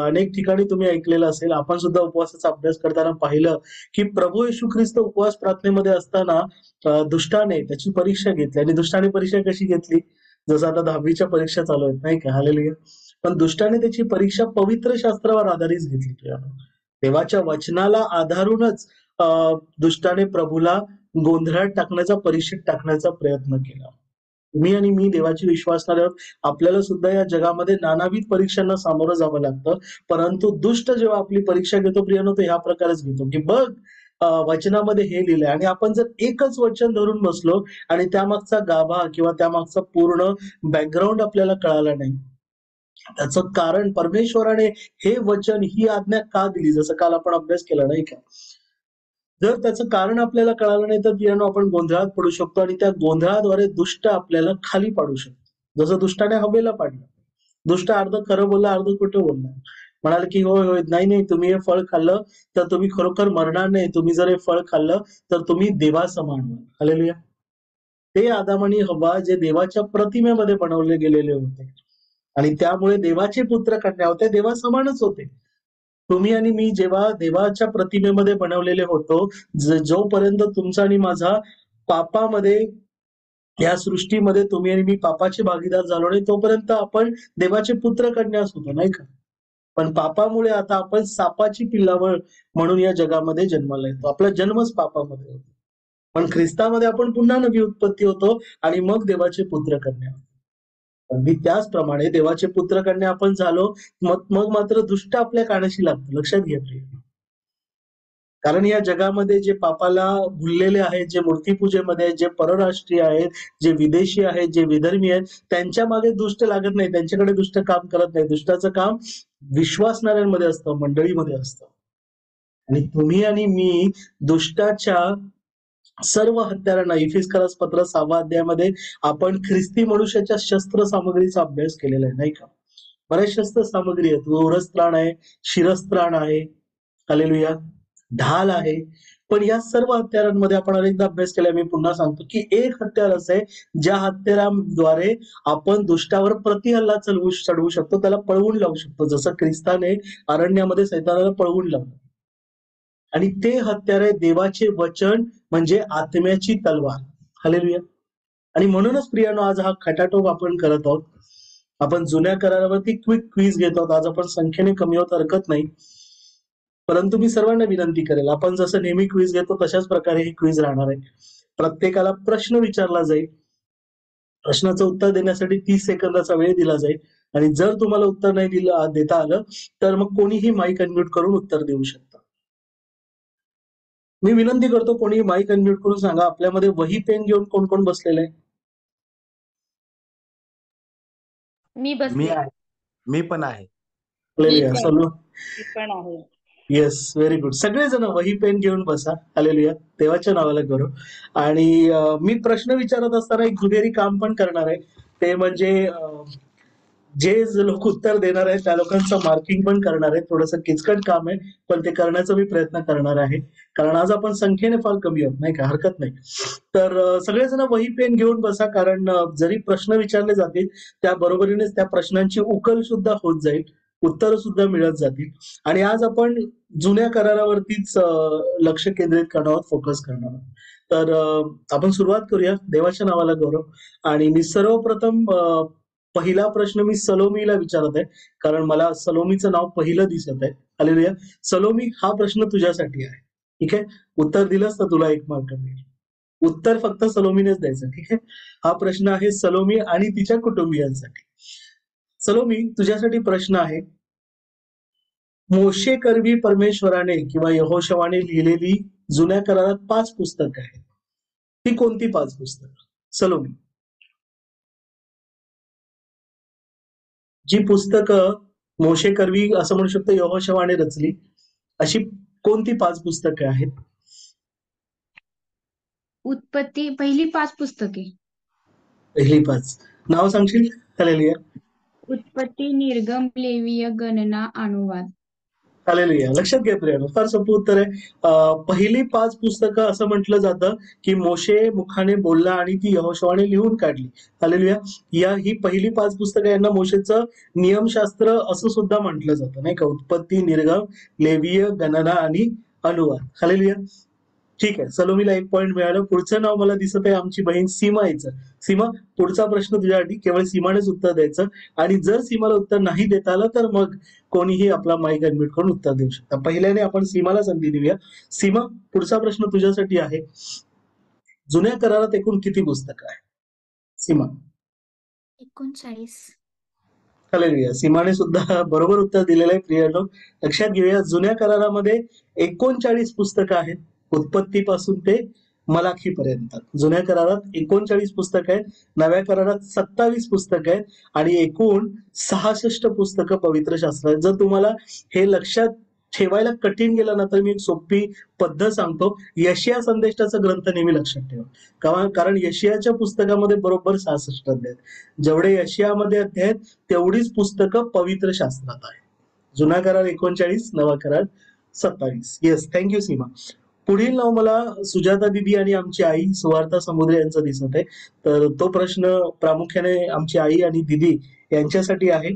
अनेक ठिकाणी तुम्ही ऐकलेलं असेल, आपण सुद्धा उपवासाचा अभ्यास करताना पाहिलं, की प्रभू येशू ख्रिस्त उपवास प्रार्थनेमध्ये असताना दुष्टाने त्याची परीक्षा घेतली आणि दुष्टाने परीक्षा कशी घेतली? जसं आता 10वीच्या परीक्षा चालू आहेत नाही का? हालेलुया. पण दुष्टाने त्याची परीक्षा पवित्र शास्त्रावर आधारित घेतली प्रियानो. देवाच्या वचनाला आधारूनच दुष्टाने प्रभूला गोंधळात टाकण्याचा, परीक्षेत टाकण्याचा प्रयत्न केला. तुम्ही आणि मी देवाची विश्वासणारे आहोत. आपल्याला सुद्धा या जगामध्ये नानाविध परीक्षांना सामोरं जावं लागतं. परंतु दुष्ट जेव्हा आपली परीक्षा घेतो प्रियानो, तो ह्या प्रकारेच घेतो, की बघ वचनामध्ये हे लिहिलंय आणि आपण जर एकच वचन धरून बसलो आणि त्यामागचा गाभा किंवा त्यामागचा पूर्ण बॅकग्राऊंड आपल्याला कळाला नाही. त्याचं कारण परमेश्वराने हे वचन, ही आज्ञा का दिली? जसं काल आपण अभ्यास केला नाही का? जर त्याचं कारण आपल्याला कळालं नाही तर प्रियानो आपण गोंधळात पडू शकतो आणि त्या गोंधळाद्वारे दुष्ट आपल्याला खाली पाडू शकतो. जसं दुष्टाने हवेला पाडलं. दुष्ट अर्ध खरं बोलला, अर्ध खोटं बोलला. म्हणाले की होय, होय. नाही, नाही. तुम्ही हे फळ खाल्लं तर तुम्ही खरोखर मरणार नाही. तुम्ही जर हे फळ खाल्लं तर तुम्ही देवासमान व्हाल. हालेलुया. ते आदाम आणि हव्वा जे देवाच्या प्रतिमेमध्ये बनवले गेलेले होते आणि त्यामुळे देवाचे पुत्र कन्या होते, देवासमानच होते. तुम्ही आणि मी जेव्हा देवाच्या प्रतिमेमध्ये बनवलेले होतो, जोपर्यंत तुमचा आणि माझा पापामध्ये, या सृष्टीमध्ये तुम्ही आणि मी पापाचे भागीदार झालो नाही, तोपर्यंत आपण देवाचे पुत्र कन्याच होतो, नाही का? पण पापामुळे आता आपण सापाची पिल्लावळ म्हणून या जगामध्ये जन्माला येतो. आपला जन्मच पापामध्ये होतो. पण ख्रिस्तामध्ये आपण पुन्हा नवी उत्पत्ती होतो आणि मग देवाचे पुत्र कन्या होतो. अगदी त्याचप्रमाणे देवाचे पुत्र कन्या आपण झालो, मग मात्र दुष्ट आपल्या कानाशी लागतो. लक्षात घ्या प्रिय. कारण या जगामध्ये जे पापाला भुललेले आहेत, जे मूर्तीपूजेमध्ये आहेत, जे परराष्ट्रीय आहेत, जे विदेशी आहेत, जे विधर्मी आहेत, त्यांच्या मागे दुष्ट लागत नाही, त्यांच्याकडे दुष्ट काम करत नाही. दुष्टाचं काम विश्वासणाऱ्यांमध्ये असतं, मंडळीमध्ये असतं. आणि तुम्ही आणि मी दुष्टाच्या सर्व हत्यारांना, इफिसकरास पत्र 6व्या अध्यायामध्ये आपण ख्रिस्ती मनुष्याच्या शस्त्र सामग्रीचा अभ्यास केलेला आहे, नाही का? बऱ्याच शस्त्र सामग्री आहेत. ओरस्त्राण आहे, शिरस्त्राण आहे, हालेलुया, ढाल आहे. पण या सर्व हत्यारांमध्ये आपण अनेकदा अभ्यास केला, मी पुन्हा सांगतो, की एक हत्यार असं आहे, ज्या हत्याराद्वारे आपण दुष्टावर प्रतिहल्ला चढवू शकतो, त्याला पळवून लावू शकतो. जसं ख्रिस्ताने अरण्यामध्ये सैतानाला पळवून लावलं. आणि ते हत्यार आहे देवाचे वचन, म्हणजे आत्म्याची तलवार. हालेलुया. आणि म्हणूनच प्रियानो आज हा खटाटोप आपण करत आहोत. आपण जुन्या करारावरती क्विक क्विज घेत आहोत. आज आपण संख्येने कमी होत हरकत नाही. परंतु मी सर्वांना विनंती करेल, आपण जसं नेहमी क्विज घेतो तशाच प्रकारे ही क्विज राहणार आहे. प्रत्येकाला प्रश्न विचारला जाईल. प्रश्नाचं उत्तर देण्यासाठी 30 सेकंदाचा वेळ दिला जाईल आणि जर तुम्हाला उत्तर नाही देता आलं तर मग कोणीही माईक अनम्यूट करून उत्तर देऊ शकतं. मी विनंती करतो, कोणी माईक अनम्यूट करून सांगा, आपल्यामध्ये वही पेन घेऊन कोण कोण बसलेलं आहे? मी मी बसले. आहे. मी पण आहे. मी हालेलुया. पण. सर्व मी पण आहे. Yes, very good. सगळेजण वही पेन घेऊन बसा. हालेलुया. देवाच्या नावाला करू. आणि मी प्रश्न विचारत असताना एक दुहेरी काम पण करणार आहे. ते म्हणजे जे लोक उत्तर देणार आहेत त्या लोकांचं मार्किंग पण करणार आहे. थोडंसं किचकट काम आहे, पण ते करण्याचा मी प्रयत्न करणार आहे. कारण आज आपण संख्येने फार कमी आहोत, नाही का? हरकत नाही. तर सगळेजण वही पेन घेऊन बसा, कारण जरी प्रश्न विचारले जातील त्या बरोबरीनेच त्या प्रश्नांची उकल सुद्धा होत जाईल, उत्तर सुद्धा मिळत जातील. आणि आज आपण जुन्या करारावरतीच लक्ष केंद्रित करणार आहोत, फोकस करणार आहोत. तर आपण सुरुवात करूया. देवाच्या नावाला गौरव. आणि मी सर्वप्रथम पहिला प्रश्न मी सलोमीला विचारत आहे, कारण मला सलोमीचं नाव पहिलं दिसत आहे. हालेलुया. सलोमी, हा प्रश्न तुझ्यासाठी आहे. ठीक आहे? उत्तर दिलंस तर तुला 1 मार्क मिळेल. उत्तर फक्त सलोमीनेच द्यायचं, ठीक आहे? हा प्रश्न आहे सलोमी आणि तिच्या कुटुंबियांसाठी. सलोमी, तुझ्यासाठी प्रश्न आहे, मोशे करवी परमेश्वराने किंवा यहोशवाने लिहिलेली जुन्या करारात 5 पुस्तकं आहेत. ती कोणती 5 पुस्तकं? सलोमी. जी पुस्तकं मोशे करवी असं म्हणू शकतो यहोशवाने रचली, अशी कोणती 5 पुस्तकं आहेत? उत्पत्ती, पहिली 5 पुस्तके. पहिली 5. नाव सांगशील? हालेलुया. उत्पत्ती, निर्गम, लेवीय, गणना, अनुवाद. हालेलुया. लक्षात घ्या प्रियानो, फार सोपं उत्तर आहे. पहिली 5 पुस्तकं असं म्हटलं जातं, की मोशे मुखाने बोलला आणि ती यहोशुआने लिहून काढली. हालेलुया. ही पहिली 5 पुस्तकं यांना मोशेचं नियमशास्त्र असं सुद्धा म्हटलं जातं, नाही का? उत्पत्ती, निर्गम, लेवीय, गणना आणि अनुवाद. हालेलुया. ठीक आहे. सलोमीला 1 पॉइंट मिळालं. पुढचं नाव मला दिसत आहे आमची बहीण सीमा यायचं. सीमा, पुढचा प्रश्न तुझ्यासाठी केवळ सीमानेच उत्तर द्यायचं आणि जर सीमाला उत्तर नाही देता आलं तर मग कोणीही आपला माईक अनम्यूट करून उत्तर देऊ शकता. पहिल्याने आपण सीमाला संधी देऊया. सीमा, पुढचा प्रश्न तुझ्यासाठी आहे. जुन्या करारात एकूण किती पुस्तकं आहे? सीमा. 39. हालेलुया. सीमाने सुद्धा बरोबर उत्तर दिलेलं आहे प्रियानो. लक्षात घेऊया, जुन्या करारामध्ये 39 पुस्तकं आहेत. उत्पत्तीपासून ते मलाखीपर्यंत. जुन्या करारात 39 पुस्तकं आहेत. नव्या करारात 27 पुस्तकं आहेत आणि एकूण 66 पुस्तकं पवित्र शास्त्र आहेत. जर तुम्हाला हे लक्षात ठेवायला कठीण गेलं ना तर मी एक सोपी पद्धत सांगतो. यशिया संदेष्टाचा ग्रंथ नेहमी लक्षात ठेवा. कारण यशियाच्या पुस्तकामध्ये बरोबर 66 अध्याय आहेत. जेवढे यशियामध्ये अध्याय आहेत तेवढीच पुस्तकं पवित्र शास्त्रात आहे. जुना करार 39, नवा करार 27. येस, थँक्यू सीमा. पुढील नाव मला सुजाता दिदी आणि आमची आई सुवार्ता समुद्रे यांचं दिसत आहे. तर तो प्रश्न प्रामुख्याने आमची आई आणि दिदी यांच्यासाठी आहे.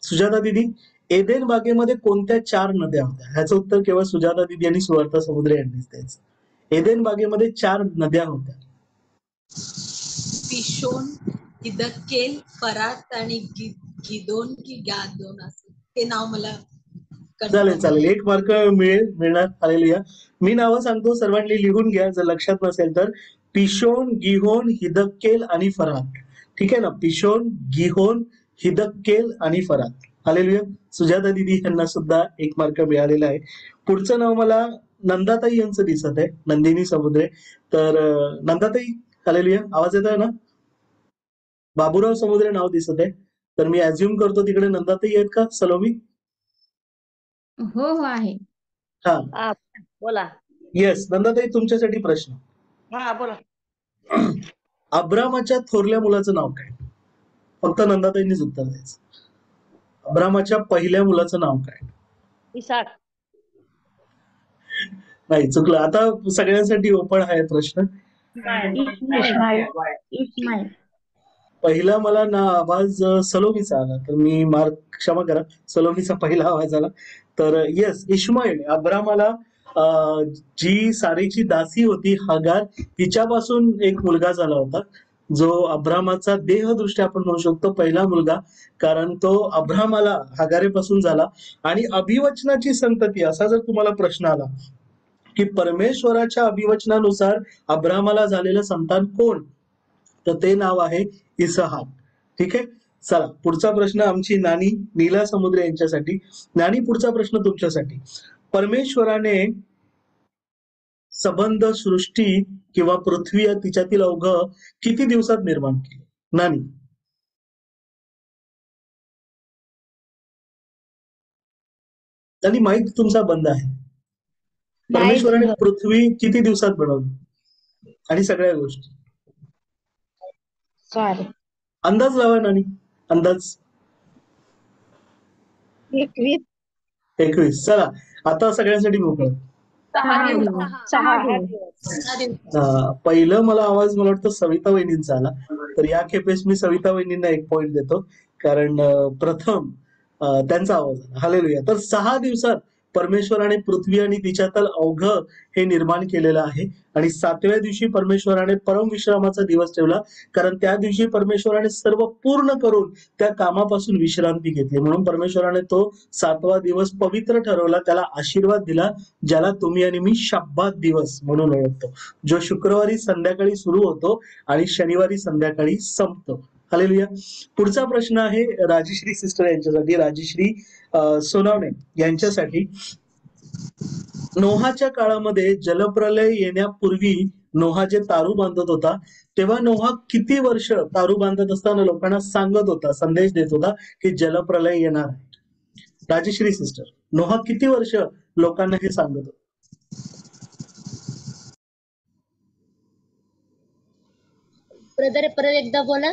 सुजाता दिदी, एदेन बागेमध्ये कोणत्या 4 नद्या होत्या? ह्याचं उत्तर केवळ सुजाता दिदी आणि सुवार्ता समुद्रे यांनीच द्यायचं. एदेन बागेमध्ये 4 नद्या होत्या. पिशोन, हिदकेल, फरात आणि गिदोन की गादोन असं ते नाव मला चालेल. 1 मार्क मिळणार. हालेलुया. मी नावं सांगतो, सर्वांनी लिहून घ्या जर लक्षात नसेल तर. पिशोन, गिहोन, हिदक्केल आणि फरात. ठीक आहे ना? पिशोन, गिहोन, हिदक्केल आणि फरात. हालेलुया. सुजाता दिदी यांना सुद्धा 1 मार्क मिळालेला आहे. पुढचं नाव मला नंदाताई यांचं दिसत आहे, नंदिनी समुद्रे. तर नंदाताई, हालेलुया. आवाज येतोय ना? बाबूराव समुद्रे नाव दिसत आहे. तर मी अज्युम करतो तिकडे नंदाताई आहेत का? सलोमी? हो आहे. हा, बोला. येस. नंदाताई, तुमच्यासाठी प्रश्न. हा बोला. अब्रामाच्या थोरल्या मुलाचं नाव काय? फक्त नंदाताईंनीच उत्तर द्यायचं. अब्रामाच्या पहिल्या मुलाचं नाव काय? इसाक. नाही, चुकलं. आता सगळ्यांसाठी ओपन आहे प्रश्न. इस्माईल. पहिला मला ना आवाज सलोमीचा आला, तर मी मार्क क्षमा करा, सलोमीचा पहिला आवाज आला. तर येस, इश्माईल. अब्रामाला जी सारीची दासी होती हगार, तिच्यापासून एक मुलगा झाला होता, जो अब्रामाचा देहदृष्ट्या आपण म्हणू शकतो पहिला मुलगा, कारण तो अब्रामाला हगारेपासून झाला. आणि अभिवचनाची संतती, असा जर तुम्हाला प्रश्न आला की परमेश्वराच्या अभिवचनानुसार अब्रामाला झालेलं संतान कोण, तर ते नाव आहे इसहाक. ठीक आहे. चला, पुढचा प्रश्न आमची नानी नीला समुद्रे यांच्यासाठी. नानी, पुढचा प्रश्न तुमच्यासाठी. परमेश्वराने संबंध सृष्टी किंवा पृथ्वी तिच्यातील अवघ किती दिवसात निर्माण केले? नानी. आणि माईक तुमचा बंद आहे. परमेश्वराने पृथ्वी किती दिवसात बनवली आणि सगळ्या गोष्टी? सॉरी, अंदाज लावा नानी, अंदाज. 21. 21. चला, आता सगळ्यांसाठी मोकळं. 6 दिवस. पहिलं मला आवाज मला वाटतं सविता वहिनींचा आला, तर या खेपेस मी सविता वहिनींना 1 पॉइंट देतो, कारण प्रथम त्यांचा आवाज आला. हालेलुया. तर 6 दिवसात परमेश्वराने पृथ्वी आणि तिच्यातील अवघ हे निर्माण केलेलं आहे. आणि 7व्या दिवशी परमेश्वराने परमविश्रामाचा दिवस ठेवला, कारण त्या दिवशी परमेश्वराने सर्व पूर्ण करून त्या कामापासून विश्रांती घेतली. म्हणून परमेश्वराने तो 7वा दिवस पवित्र ठरवला, त्याला आशीर्वाद दिला, ज्याला तुम्ही आणि मी शब्बात दिवस म्हणून ओळखतो, जो शुक्रवारी संध्याकाळी सुरू होतो आणि शनिवारी संध्याकाळी संपतो. हालेलुया. पुढचा प्रश्न आहे राजश्री सिस्टर यांच्यासाठी, राजश्री सोनावणे यांच्यासाठी. नोहाच्या काळामध्ये जलप्रलय येण्यापूर्वी नोहा जे तारू बांधत होता, तेव्हा नोहा किती वर्ष तारू बांधत असताना लोकांना सांगत होता, संदेश देत होता की जलप्रलय येणार आहे? राजश्री सिस्टर, नोहा किती वर्ष लोकांना हे सांगत होता? ब्रदर परत एकदा बोला.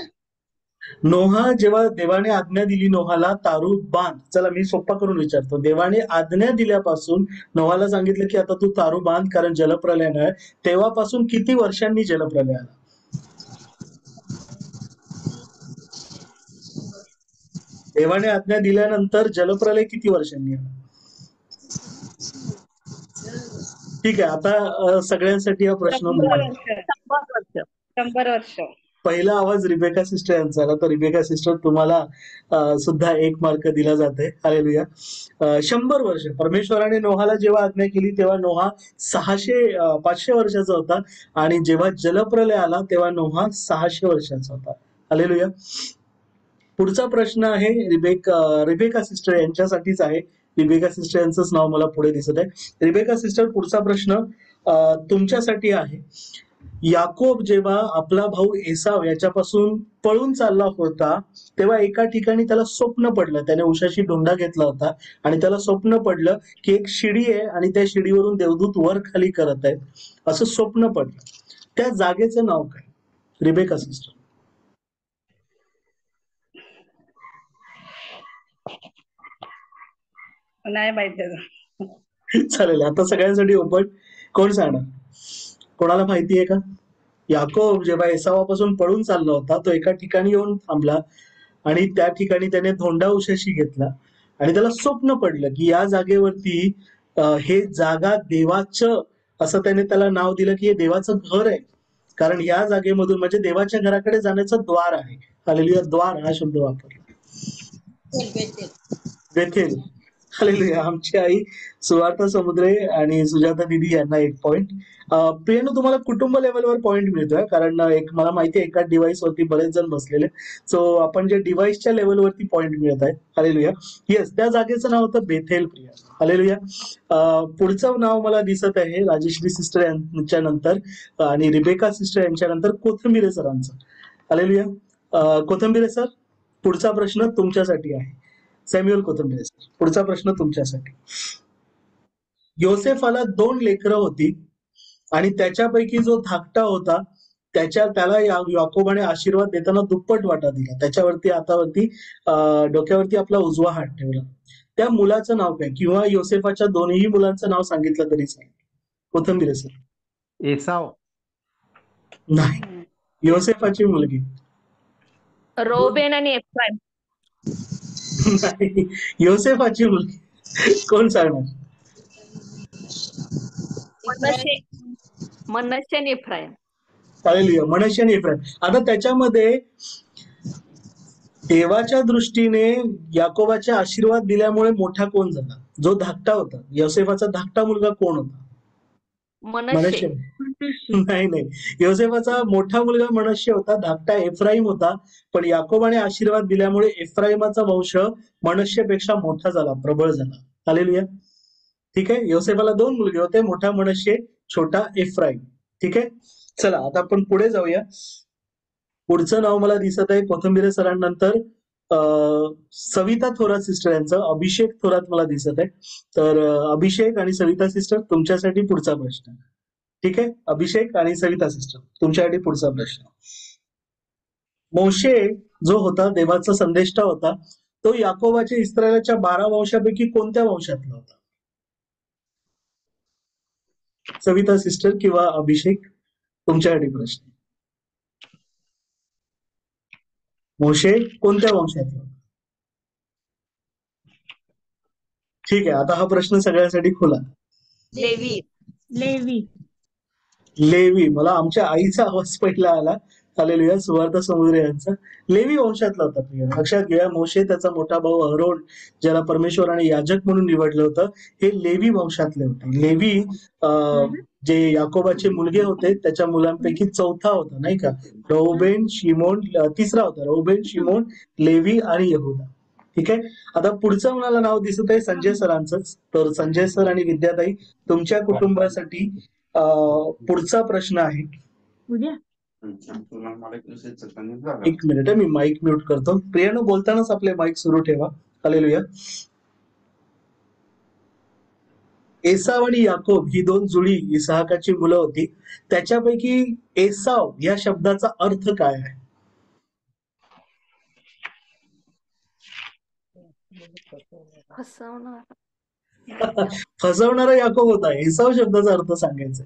नोहा जेव्हा देवाने आज्ञा दिली नोहाला तारू बांध. चला मी सोप्पा करून विचारतो. देवाने आज्ञा दिल्यापासून नोहाला सांगितलं की आता तू तारू बांध कारण जलप्रलय आहे, तेव्हापासून किती वर्षांनी जलप्रलय आला? देवाने आज्ञा दिल्यानंतर जलप्रलय किती वर्षांनी आला? ठीक आहे, आता सगळ्यांसाठी हा प्रश्न 100 मोठा. वर्ष 100 वर्ष. पहिला आवाज रिबेका सिस्टर यांचा आला, तर रिबेका सिस्टर तुम्हाला सुद्धा 1 मार्क दिला जाते. हालेलुया. 100 वर्ष परमेश्वराने नोहाला जेव्हा आज्ञा केली तेव्हा नोहा 500 वर्षाचा होता आणि जेव्हा जलप्रलय आला तेव्हा नोहा 600 वर्षाचा होता. हालेलुया. पुढचा प्रश्न आहे रिबेका सिस्टर यांच्यासाठीच आहे. रिबेका सिस्टर यांचंच नाव मला पुढे दिसत आहे. रिबेका सिस्टर, पुढचा प्रश्न तुमच्यासाठी आहे. याकोब जेव्हा आपला भाऊ एसाव याच्यापासून पळून चालला होता तेव्हा एका ठिकाणी त्याला स्वप्न पडलं. त्याने उशाशी ढोंडा घेतला होता आणि त्याला स्वप्न पडलं की एक शिडी आहे आणि त्या शिडीवरून देवदूत वर खाली करत आहेत, असं स्वप्न पडलं. त्या जागेचं नाव काय? Rebecca sister. नाही माहिती. चालेल, आता सगळ्यांसाठी ओपन. कोण सांगणार? कोणाला माहिती आहे का? याकोब जेव्हा एसावापासून पळून चालला होता तो एका ठिकाणी येऊन थांबला आणि त्या ठिकाणी त्याने धोंडा उशाशी घेतला आणि त्याला स्वप्न पडलं की या जागेवरती हे जागा देवाचं, असं त्याने त्याला नाव दिलं की हे देवाचं घर आहे, कारण या जागेमधून म्हणजे देवाच्या घराकडे जाण्याचं द्वार आहे. हालेलुया. द्वार हा शब्द वापरला. बेथेल. हालेलुया. आमची आई सुवार्ता समुद्रे आणि सुजाता दिदी यांना 1 पॉइंट. प्रियानो, तुम्हाला कुटुंब लेवलवर पॉइंट मिळतोय कारण एक मला माहिती आहे एका डिव्हाइस वरती बरेच जण बसलेले, सो आपण जे डिव्हाइसच्या लेवलवरती पॉइंट मिळत आहे. हालेलुया. येस, त्या जागेचं नाव होतं बेथेल. प्रिया. हालेलुया. पुढचं नाव मला दिसत आहे राजेश्री सिस्टर यांच्या नंतर आणि रिबेका सिस्टर यांच्या नंतर कोथंबिरे सरांचं. हालेलुया. कोथंबिरे सर, पुढचा प्रश्न तुमच्यासाठी आहे. सॅम्युअल कोथंबिरे सर, पुढचा प्रश्न तुमच्यासाठी. योसेफाला 2 लेकरं होती आणि त्याच्यापैकी जो धाकटा होता त्याला याकोबाने आशीर्वाद देताना दुप्पट वाटा दिला. त्याच्यावरती हातावरती डोक्यावरती आपला उजवा हात ठेवला. त्या मुलाचं नाव काय? किंवा योसेफाच्या 2ही मुलांचं नाव सांगितलं तरी चालेल. कोथंबिरे सर. एसाव. नाही, योसेफाची मुलगी. रोबेन आणि एफ्राईम. नाही, योसेफाची मुलगी. कोण सांगणार? मनश्शे आणि एफ्राईम. हालेलुया. मनश्शे आणि एफ्राईम. आता त्याच्यामध्ये देवाच्या दृष्टीने याकोबाच्या आशीर्वाद दिल्यामुळे मोठा कोण झाला? जो धाकटा होता, योसेफाचा धाकटा मुलगा कोण होता? मनश्शे. नाही, योसेफाचा मोठा मुलगा मनश्शे होता, धाकटा एफ्राईम होता. पण याकोबाने आशीर्वाद दिल्यामुळे एफ्राईमाचा वंश मनश्शेपेक्षा मोठा झाला, प्रबळ झाला. हालेलुया. ठीक आहे. योसेफाला 2 मुलगे होते, मोठा मनश्शे, छोटा एफ्राईम. ठीक आहे. चला आता आपण पुढे जाऊया. पुढचं नाव मला दिसत आहे कोथंबिरे सरांनंतर सविता थोरात सिस्टर यांचं अभिषेक थोरात मला दिसत आहे. तर अभिषेक आणि सविता सिस्टर तुमच्यासाठी पुढचा प्रश्न. ठीक आहे. अभिषेक आणि सविता सिस्टर तुमच्यासाठी पुढचा प्रश्न. मोशे जो होता देवाचा संदेष्टा होता, तो याकोबाच्या इस्रायलाच्या 12 वंशापैकी कोणत्या वंशातला होता? सविता सिस्टर किंवा अभिषेक, तुमच्यासाठी प्रश्न. मोशे कोणत्या वंशातला? ठीक आहे, आता हा प्रश्न सगळ्यांसाठी खुला. लेवी. लेवी. लेवी. मला आमच्या आईचा आवाज पहिला आला. हालेलुया. सुवार्ता समुद्रे यांचा लेवी वंशातला होता. प्रिय लक्षात घ्या, मोशे त्याचा मोठा भाऊ अहरोन ज्याला परमेश्वराने याजक म्हणून निवडलं होतं, हे लेवी वंशातले होते. लेवी जे याकोबाचे मुलगे होते त्याच्या मुलांपैकी 4था होता, नाही का? रौबेन, शिमोन. 3रा होता रौबेन, शिमोन, लेवी आणि यहुदा. ठीक आहे. आता पुढचं मला नाव दिसत आहे संजय सरांचंच. तर संजय सर आणि विद्याताई तुमच्या कुटुंबासाठी पुढचा प्रश्न आहे. उद्या 1 मिनिट, मी माईक म्यूट करतो. प्रियानो, बोलतानाच आपले माईक सुरू ठेवा. हालेलुया. एसाव आणि याकोब ही 2 जुळी इसहाकाची मुलं होती. त्याच्यापैकी एसाव या शब्दाचा अर्थ काय आहे? फसवणार फसवणारा याकोब होता. एसाव शब्दाचा अर्थ सांगायचा.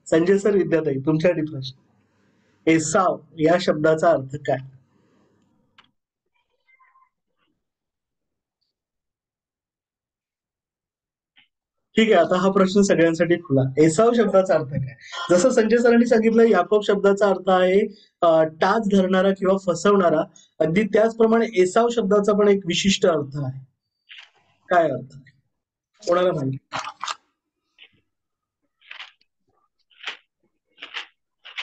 संजय सर, विद्याताई, तुमच्यासाठी प्रश्न. एसाव या शब्दाचा अर्थ काय? ठीक आहे, आता हा प्रश्न सगळ्यांसाठी खुला. एसाव शब्दाचा अर्थ काय? जसं संजय सरांनी सांगितलं, याकोब शब्दाचा अर्थ आहे टाच धरणारा किंवा फसवणारा. अगदी त्याचप्रमाणे एसाव शब्दाचा पण एक विशिष्ट अर्थ आहे. काय अर्थ आहे? कोणाला माहिती?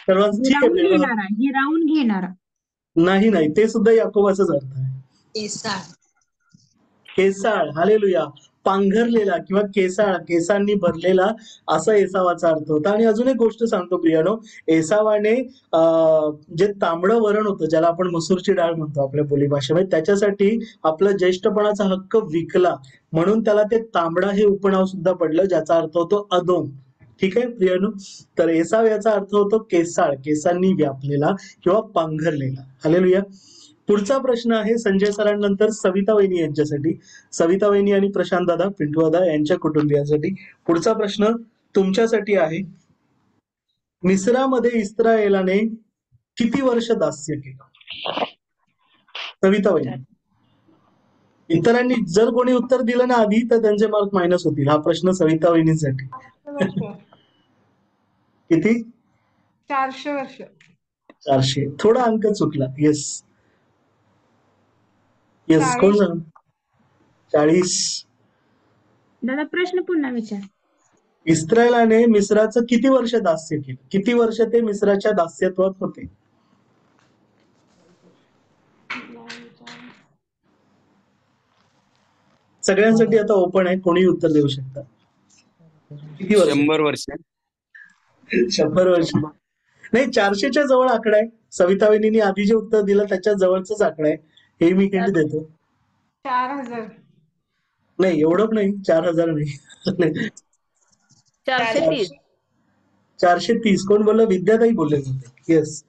सर्वांचं ठीक हिरावून आहे. घेणारा, हिरावून घेणारा. नाही नाही, ते सुद्धा याकोबाचाच अर्थ आहे. केसाळ. केसाळ, हालेलुया. पांघरलेला किंवा केसाळ, केसांनी भरलेला, असा एसावाचा अर्थ होता. आणि अजून एक गोष्ट सांगतो प्रियानो, एसावाने जे तांबडं वरण होतं, ज्याला आपण मसूरची डाळ म्हणतो आपल्या बोलीभाषेमध्ये, त्याच्यासाठी आपला ज्येष्ठपणाचा हक्क विकला, म्हणून त्याला ते तांबडा हे उपनाव सुद्धा पडलं, ज्याचा अर्थ होतो अदोम. ठीक आहे प्रियानो, तर एसाव याचा अर्थ होतो केसाळ, केसांनी व्यापलेला किंवा पांघरलेला. हालेलुया. पुढचा प्रश्न आहे संजय सरांनंतर सविता वहिनी यांच्यासाठी. सविता वहिनी आणि प्रशांत दादा, पिंटू दादा यांच्या कुटुंबियांसाठी पुढचा प्रश्न तुमच्यासाठी आहे. मिस्रामध्ये इस्रायलाने किती वर्ष दास्य केलं? सविता वहिनी. इतरांनी जर कोणी उत्तर दिलं ना आधी, तर त्यांचे मार्क मायनस होतील. हा प्रश्न सविता वहिनीसाठी. किती? 400 वर्ष. 400. थोडा अंक चुकला. येस येस, कोण सांग? 40. दादा प्रश्न पुन्हा विचार. इस्रायलाने मिस्राचं किती वर्ष दास्य केलं? किती वर्ष ते मिस्राच्या दास्यत्वात होते? सगळ्यांसाठी आता ओपन आहे, कोणी उत्तर देऊ शकता. किती वर्ष? 100 वर्ष. 100 वर्ष नाही, 400च्या जवळ आकडा आहे. सविता वहिनींनी आधी जे उत्तर दिलं त्याच्या जवळच आकडा आहे, हे मी हिंट देतो. 4000. नाही, एवढं पण नाही, 4000 नाही. 430. 430. कोण बोललं? विद्याताई बोलले होते. येस,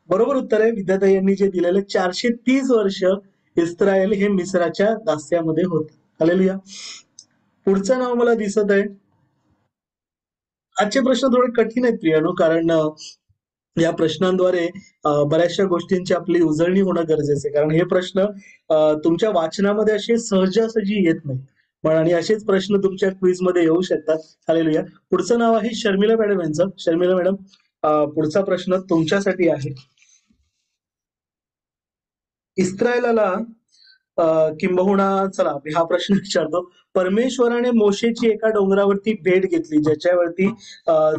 बरोबर उत्तर आहे. विद्याताई यांनी जे दिलेलं 430 वर्ष इस्रायल हे मिस्राच्या दास्यामध्ये होते. हालेलुया. पुढचं नाव मला दिसत आहे. आजचे प्रश्न थोडे कठीण आहेत प्रियानो, कारण या प्रश्नांद्वारे बऱ्याचशा गोष्टींची आपली उजळणी होणं गरजेचं आहे. कारण हे प्रश्न तुमच्या वाचनामध्ये असे सहजासहजी येत नाही, आणि असेच प्रश्न तुमच्या क्विज मध्ये येऊ शकतात. हालेलुया. पुढचं नाव आहे शर्मिला मॅडम यांचं. शर्मिला मॅडम, पुढचा प्रश्न तुमच्यासाठी आहे. इस्रायलाला किंबहुना, चला हा प्रश्न विचारतो. परमेश्वराने मोशेची एका डोंगरावरती भेट घेतली, ज्याच्यावरती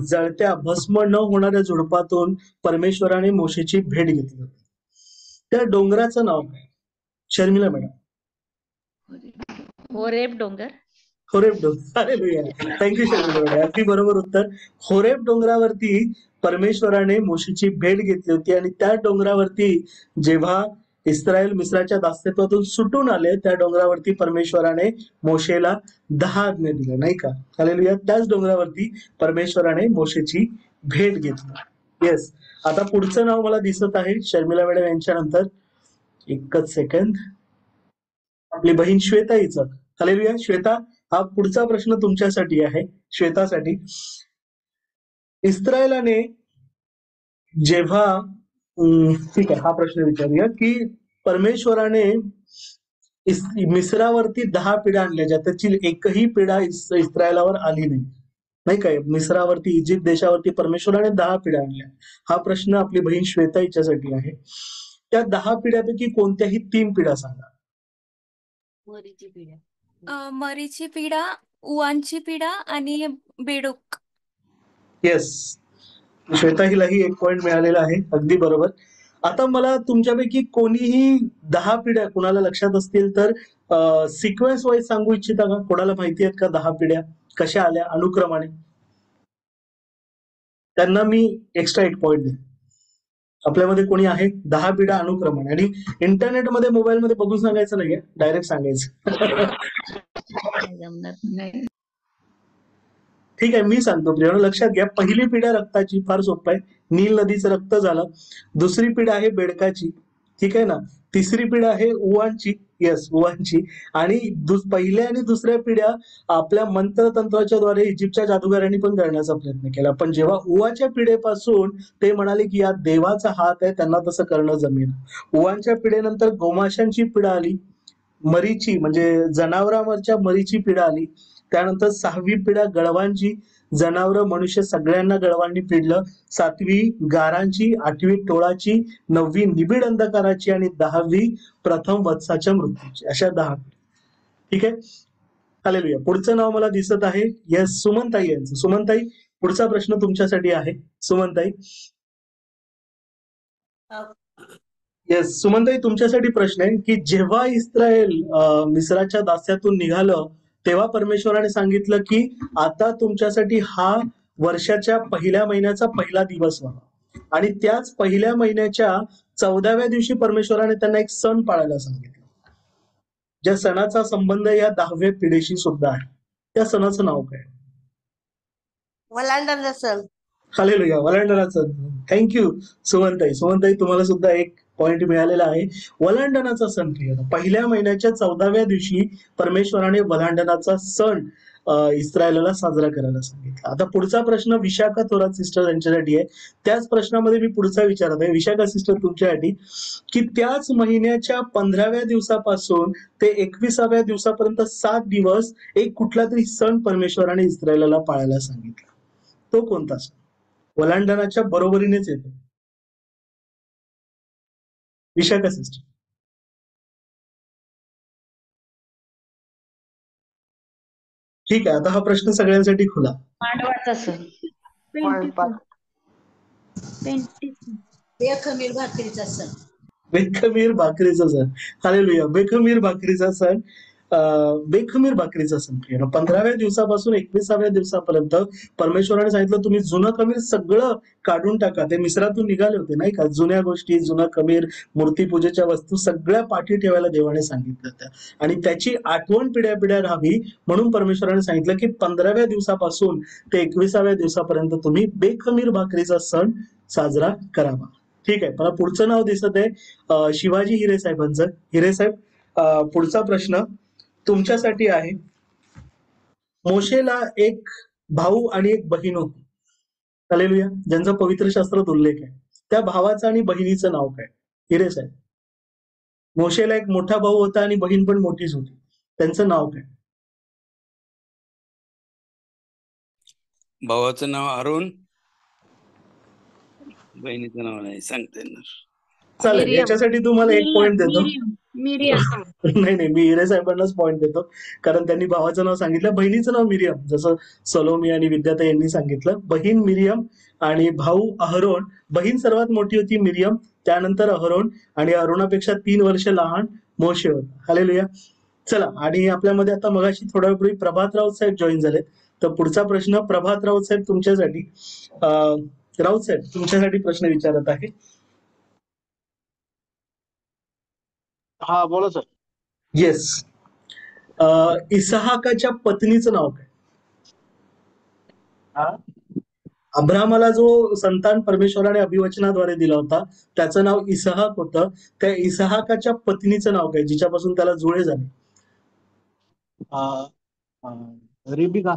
जळत्या भस्म न होणाऱ्या झुडपातून परमेश्वराने मोशेची भेट घेतली होती. त्या डोंगराचं नाव काय? शर्मिला मॅडम. होरेब डोंगर. होरेब डोंगर. हालेलुया. थँक्यू शर्मिला मॅडम, अगदी बरोबर उत्तर. होरेब डोंगरावरती परमेश्वराने मोशेची भेट घेतली होती, आणि त्या डोंगरावरती जेव्हा इस्रायल मिस्राच्या दास्यत्वातून सुटून आले, त्या डोंगरावरती परमेश्वराने मोशेला 10 आज्ञा दिल्या, नाही का? हालेलुया. त्याच डोंगरावरती परमेश्वराने मोशेची भेट घेतली. येस. आता पुढचं नाव मला दिसत आहे शर्मिला मॅडम यांच्या नंतर. एकच सेकंद. आपली बहीण श्वेता हिचं. हालेलुया. श्वेता, हा पुढचा प्रश्न तुमच्यासाठी आहे. श्वेतासाठी, इस्रायलाने जेव्हा ठीक आहे, हा प्रश्न विचारूया की परमेश्वराने मिस्रावरती 10 पिढ्या आणल्या, ज्याची एकही पिढा इस्रायलावर आली नाही, नाही काय? मिस्रावरती, इजिप्त देशावरती परमेश्वराने 10 पिढ्या आणल्या. हा प्रश्न आपली बहीण श्वेता हिच्यासाठी आहे. त्या 10 पिढ्यापैकी कोणत्याही 3 पिढ्या सांगा. मरीची पिढा, उवांची पिढा आणि बेडूक. येस, श्वेता हिलाही 1 पॉइंट मिळालेला आहे. अगदी बरोबर. आता मला तुमच्यापैकी कोणीही 10 पिढ्या कुणाला लक्षात असतील तर सिक्वेन्स वाईज सांगू इच्छिता का? कोणाला माहिती आहेत का 10 पिढ्या कशा आल्या अनुक्रमाने? त्यांना मी एक्स्ट्रा 1 पॉइंट देईन. आपल्यामध्ये कोणी आहे? 10 पिढ्या अनुक्रमाने. आणि इंटरनेटमध्ये, मोबाईलमध्ये बघून सांगायचं नाहीये, डायरेक्ट सांगायचं. ठीक आहे, मी सांगतो प्रियानो, लक्षात घ्या. पहिली पिढ्या रक्ताची, फार सोपं आहे. नील नदीचं रक्त झालं. दुसरी पिढा आहे बेडकाची, ठीक आहे ना. तिसरी पिढा आहे उवांची. येस, उवांची. आणि पहिल्या आणि दुसऱ्या पिढ्या आपल्या मंत्रतंत्राच्या द्वारे इजिप्तच्या जादूगारांनी पण करण्याचा प्रयत्न केला. पण जेव्हा उवाच्या पिढेपासून ते म्हणाले की या देवाचा हात आहे, त्यांना तसं करणं जमेल. उवांच्या पिढेनंतर गोमाशांची पिढा आली, मरीची म्हणजे जनावरांवरच्या मरीची पिढा आली. त्यानंतर 6वी पिढा गळवांची, जनावरं मनुष्य सगळ्यांना गळवांनी पिडलं. 7वी गारांची, 8वी टोळाची, 9वी निबिड अंधकाराची आणि 10वी प्रथम वत्साच्या मृत्यूची. अशा 10 पिढ्या. ठीक आहे. हालेलुया. पुढचं नाव मला दिसत आहे. येस, सुमनताई यांचं. सुमनताई, पुढचा प्रश्न तुमच्यासाठी आहे. सुमनताई. येस, सुमनताई, तुमच्यासाठी प्रश्न आहे की जेव्हा इस्रायल मिस्राच्या दास्यातून निघालं तेव्हा परमेश्वराने सांगितलं की आता तुमच्यासाठी हा वर्षाच्या पहिल्या महिन्याचा पहिला दिवस व्हावा. आणि त्याच पहिल्या महिन्याच्या 14व्या दिवशी परमेश्वराने त्यांना एक सण पाळायला सांगितलं, ज्या सणाचा संबंध या 10व्या पिढीशी सुद्धा आहे. त्या सणाचं नाव काय? वलांडरचा सण. हालेलुया. वलांडणाचं. थँक्यू सुमनताई. सुमनताई, तुम्हाला सुद्धा एक पॉइंट मिळालेला आहे. वलांडणाचा सण केला. पहिल्या महिन्याच्या 14व्या दिवशी परमेश्वराने वलांडणाचा सण इस्रायलला साजरा करायला सांगितला. आता पुढचा प्रश्न विशाखा थोरात सिस्टर यांच्यासाठी आहे. त्याच प्रश्नामध्ये मी पुढचा विचारत आहे विशाखा सिस्टर तुमच्यासाठी, की त्याच महिन्याच्या 15व्या दिवसापासून ते 21व्या दिवसापर्यंत 7 दिवस एक कुठला तरी सण परमेश्वराने इस्रायलला पाळायला सांगितला. तो कोणता सण? वलांडणाच्या बरोबरीनेच येतो. विशाखा सिस्टर. ठीक आहे. आता हा प्रश्न सगळ्यांसाठी खुला. मांडवाचा सण. पेंटिफल. पेंटिफल. बेखमीर भाकरीचा सण. बेखमीर भाकरीचा सण. हालेलुया. बेखमीर भाकरीचा सण. बेखमीर भाकरीचा सण. 15व्या दिवसापासून 21व्या दिवसापर्यंत परमेश्वराने सांगितलं तुम्ही जुनं खमीर सगळं काढून टाका. ते मिस्रातून निघाले होते नाही का, जुन्या गोष्टी, जुनं खमीर, मूर्तीपूजेच्या वस्तू सगळ्या पाठी ठेवायला देवाने सांगितलं होतं. आणि त्याची आठवण पिढ्या पिढ्या राहावी म्हणून परमेश्वराने सांगितलं की 15व्या दिवसापासून ते 21व्या दिवसापर्यंत तुम्ही बेखमीर भाकरीचा सण साजरा करावा. ठीक आहे. मला पुढचं नाव दिसत आहे शिवाजी हिरे साहेबांचं. हिरे साहेब, पुढचा प्रश्न तुमच्यासाठी आहे. मोशेला एक भाऊ आणि एक बहीण होती. हालेलुया. ज्यांचा पवित्र शास्त्रात उल्लेख आहे. त्या भावाचं आणि बहिणीचं नाव काय? हिरे साहेब. मोशेला एक मोठा भाऊ होता आणि बहीण पण मोठीच होती. त्यांचं नाव काय? भावाचं नाव अरुण, बहिणीचं नाव नाही सांगता येणार. चालेल, मिरियम. याच्यासाठी तुम्हाला एक पॉइंट देतो. मिरियम. नाही, मी हिरे साहेबांनाच पॉइंट देतो, कारण त्यांनी भावाचं नाव सांगितलं. बहिणीचं नाव मिरियम, जसं सलोमी आणि विद्याताई यांनी सांगितलं. बहीण मिरियम आणि भाऊ अहरोन. बहीण सर्वात मोठी होती मिरियम, त्यानंतर अहरोन, आणि अरुणापेक्षा 3 वर्ष लहान मोशे होता. हालेलुया. चला, आणि आपल्यामध्ये आता मगाशी थोड्या वेळपूर्वी प्रभात राऊत साहेब जॉईन झाले. तर पुढचा प्रश्न प्रभात राऊत साहेब तुमच्यासाठी. राऊत साहेब, तुमच्यासाठी प्रश्न विचारत आहे. हा, बोला सर. येस. इसहाकाच्या पत्नीचं नाव काय? अब्राहमाला जो संतान परमेश्वराने अभिवचनाद्वारे दिला होता त्याचं नाव इसहाक होतं. त्या इसहाकाच्या पत्नीचं नाव काय, जिच्यापासून त्याला जुळे झाले? Rebekah.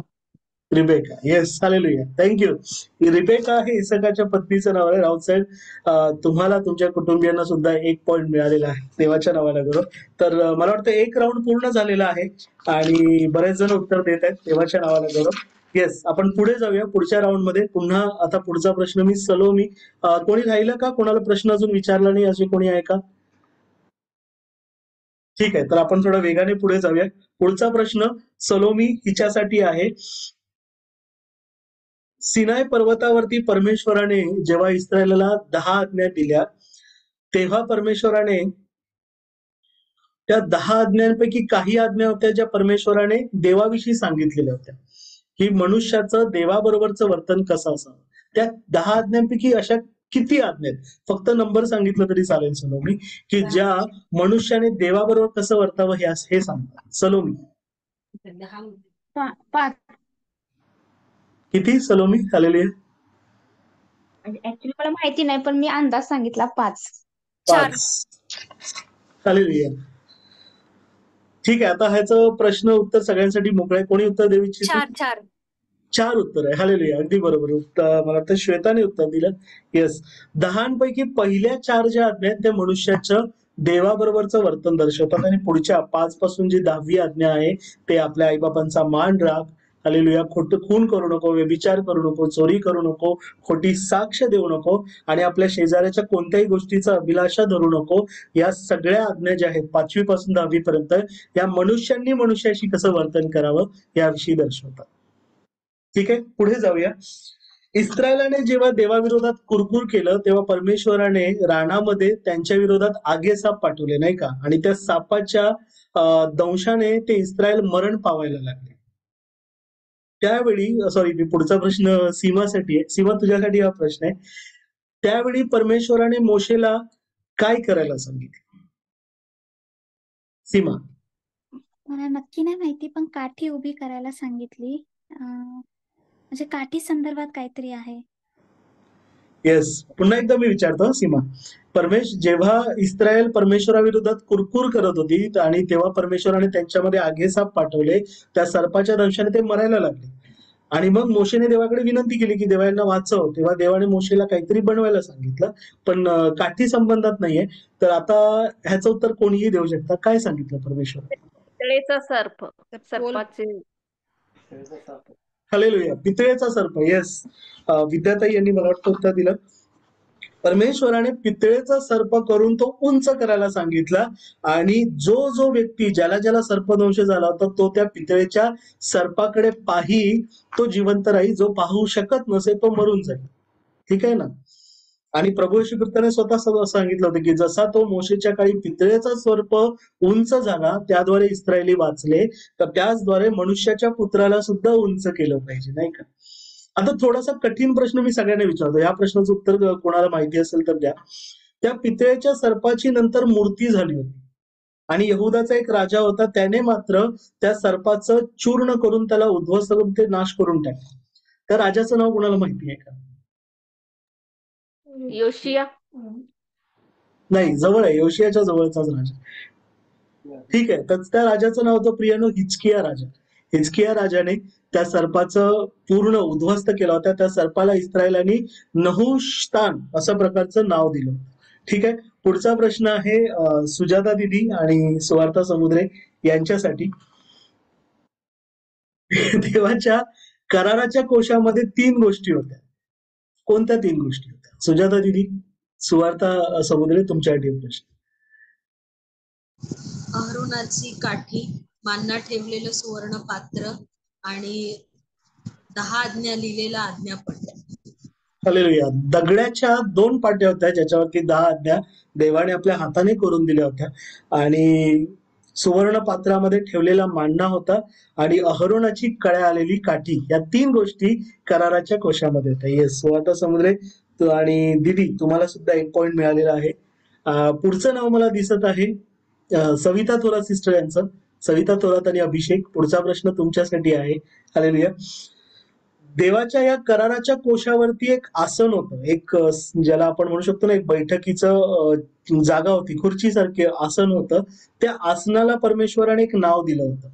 Rebecca. Yes, hallelujah. Thank you. Rebecca हे इसहाकाच्या पत्नीचं नाव आहे. राऊत साहेब, तुम्हाला तुमच्या कुटुंबियांना सुद्धा 1 पॉइंट मिळालेला आहे देवाच्या नावाला करून. तर मला वाटतं 1 राऊंड पूर्ण झालेला आहे आणि बरेच जण उत्तर देत आहेत देवाच्या नावाला करून. येस, आपण पुढे जाऊया पुढच्या राऊंड मध्ये. पुन्हा आता पुढचा प्रश्न मी सलोमी. कोणी राहिलं का? कोणाला प्रश्न अजून विचारला नाही असे कोणी आहे का? ठीक आहे, तर आपण थोडं वेगाने पुढे जाऊया. पुढचा प्रश्न सलोमी हिच्यासाठी आहे. सिनाय पर्वतावरती परमेश्वराने जेव्हा इस्रायलला 10 आज्ञा दिल्या तेव्हा परमेश्वराने त्या 10 आज्ञांपैकी काही आज्ञा होत्या ज्या परमेश्वराने देवाविषयी सांगितलेल्या होत्या, की मनुष्याचं देवाबरोबरचं वर्तन कसं असावं. त्या 10 आज्ञांपैकी अशा किती आज्ञा आहेत? फक्त नंबर सांगितलं तरी चालेल सलोमी, की ज्या मनुष्याने देवाबरोबर कसं वर्तावं हे सांगतात. सलोमी, 5. किती सलोमी? हालेलुया. ऍक्च्युली मला माहिती नाही, पण मी अंदाज सांगितला 5. 4. 5. हालेलुया. ठीक आहे, आता ह्याचं प्रश्न उत्तर सगळ्यांसाठी मोकळं आहे. कोणी उत्तर देऊ इच्छित? 4 4 उत्तर आहे. हालेलुया, अगदी बरोबर. मला वाटतं श्वेताने उत्तर दिलं. येस, 10 पैकी पहिल्या 4 ज्या आज्ञा आहेत त्या मनुष्याचं देवाबरोबरचं वर्तन दर्शवतात आणि पुढच्या 5 पासून जी 10वी आज्ञा आहे ते आपल्या आईबापांचा मान राख, हालेलुया, खोटं खून करू नको, व्यभिचार करू नको, चोरी करू नको, खोटी साक्ष देऊ नको आणि आपल्या शेजाऱ्याच्या कोणत्याही गोष्टीचा अभिलाषा धरू नको, या सगळ्या आज्ञा ज्या आहेत 5वी पासून 10वी पर्यंत या मनुष्यांनी मनुष्याशी कसं वर्तन करावं याविषयी दर्शवतात. ठीक आहे, पुढे जाऊया. इस्रायलाने जेव्हा देवाविरोधात कुरकुर केलं तेव्हा परमेश्वराने रानामध्ये त्यांच्या विरोधात आगे साप पाठवले, नाही का? आणि त्या सापाच्या दंशाने ते इस्रायल मरण पावायला लागले. त्यावेळी सॉरी, पुढचा प्रश्न सीमासाठी आहे. सीमा, तुझ्यासाठी हा प्रश्न आहे. त्यावेळी परमेश्वराने मोशेला काय करायला सांगितलं? सीमा. मला नक्की नाही माहिती, पण काठी उभी करायला सांगितली. म्हणजे काठी संदर्भात काहीतरी आहे. येस, पुन्हा एकदा मी विचारतो सीमा. जेव्हा इस्रायल परमेश्वराविरोधात कुरकुर करत होती आणि तेव्हा परमेश्वराने त्यांच्यामध्ये आगे साप पाठवले, त्या सर्पाच्या दंशाने ते मरायला लागले आणि मग मोशेने देवाकडे विनंती केली की देवा यांना वाचव. तेव्हा देवाने मोशेला काहीतरी बनवायला सांगितलं, पण काठी संबंधात नाहीये. तर आता ह्याचं उत्तर कोणीही देऊ शकता. काय सांगितलं परमेश्वर? पितळेचा सर्प, सर्पाचे हालेलुया, पितळेचा सर्प. येस, विद्याताई यांनी मला वाटतं उत्तर दिलं. परमेश्वराने पितळेचा सर्प करून तो उंच करायला सांगितला आणि जो जो व्यक्ती ज्याला ज्याला सर्पदंश झाला होता तो त्या पितळेच्या सर्पाकडे पाही तो जिवंत राहील, जो पाहू शकत नसेल तो मरून जाईल. ठीक आहे ना? आणि प्रभू येशू ख्रिस्ताने स्वतः सांगितलं होतं की जसा तो मोशेच्या काळी पितळेचा सर्प उंच झाला त्याद्वारे इस्रायली वाचले, तर त्याचद्वारे मनुष्याच्या पुत्राला सुद्धा उंच केलं पाहिजे, नाही का? आता थोडासा कठीण प्रश्न मी सगळ्यांना विचारतो. या प्रश्नाचं उत्तर कोणाला माहिती असेल तर द्या. त्या पितळेच्या सर्पाची नंतर मूर्ती झाली होती आणि यहुदाचा एक राजा होता, त्याने मात्र त्या सर्पाचं चूर्ण करून त्याला उद्ध्वस्त करून ते नाश करून टाकलं. त्या राजाचं नाव कोणाला माहिती आहे का? योशिया. नाही, जवळ आहे, योशियाच्या जवळचाच राजा. ठीक आहे, तर त्या राजाचं नाव होतं प्रियानो हिजकिया राजा. हिजकिया राजाने त्या सर्पाचं पूर्ण उद्ध्वस्त केलं होतं. त्या सर्पाला इस्रायलांनी नहुशतान असं प्रकारचं नाव दिलं. ठीक आहे, पुढचा प्रश्न आहे सुजाता दिदी आणि सुवार्ता समुद्रे यांच्यासाठी. देवाच्या कराराच्या कोशामध्ये 3 गोष्टी होत्या. कोणत्या 3 गोष्टी होत्या? सुजाता दिदी, सुवार्ता समुद्रे, तुमच्यासाठी प्रश्न. अहरोनाची काठी, मान्ना ठेवलेलं सुवर्ण पात्र आणि 10 आज्ञा लिहिलेला आज्ञापत्र. हालेलुया. दगडाच्या 2 पाट्या होत्या ज्याच्यावरती 10 आज्ञा देवाने आपल्या हाताने करून दिल्या होत्या आणि सुवर्ण पात्रामध्ये ठेवलेला मांडा होता आणि अहरोनाची कळ्या आलेली काठी, या 3 गोष्टी कराराच्या कोशामध्ये होत्या. येस, सुवार्ता समुद्रे आणि दिदी, तुम्हाला सुद्धा 1 पॉइंट मिळालेला आहे. पुढचं नाव मला दिसत आहे सविता थोरात सिस्टर यांचं. सविता थोरात आणि अभिषेक, पुढचा प्रश्न तुमच्यासाठी आहे. हालेलुया. देवाच्या या कराराच्या कोशावरती एक आसन होतं, एक ज्याला आपण म्हणू शकतो ना, एक बैठकीचं जागा होती, खुर्चीसारखे आसन होतं. त्या आसनाला परमेश्वराने एक नाव दिलं होतं.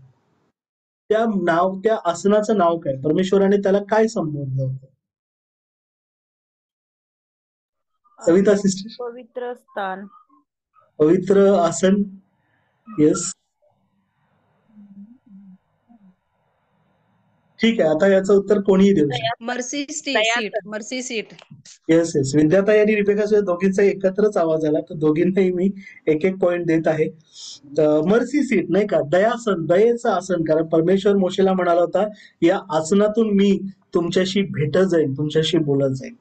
त्या आसनाचं नाव काय? परमेश्वराने त्याला काय संबोधलं होतं? सविता सिस्टर. पवित्र स्थान. पवित्र आसन. येस, ठीक आहे. आता याचं उत्तर कोणीही देऊ शकतं. Mercy seat. येस येस, विद्याताई आणि रिबेका दोघींचा एकत्रच आवाज आला, तर दोघींनाही मी 1 पॉइंट देत आहे. मर्सी सीट, नाही का? दयासन, दयेचं आसन. कारण परमेश्वर मोशेला म्हणाला होता या आसनातून मी तुमच्याशी भेटत जाईन, तुमच्याशी बोलत जाईन.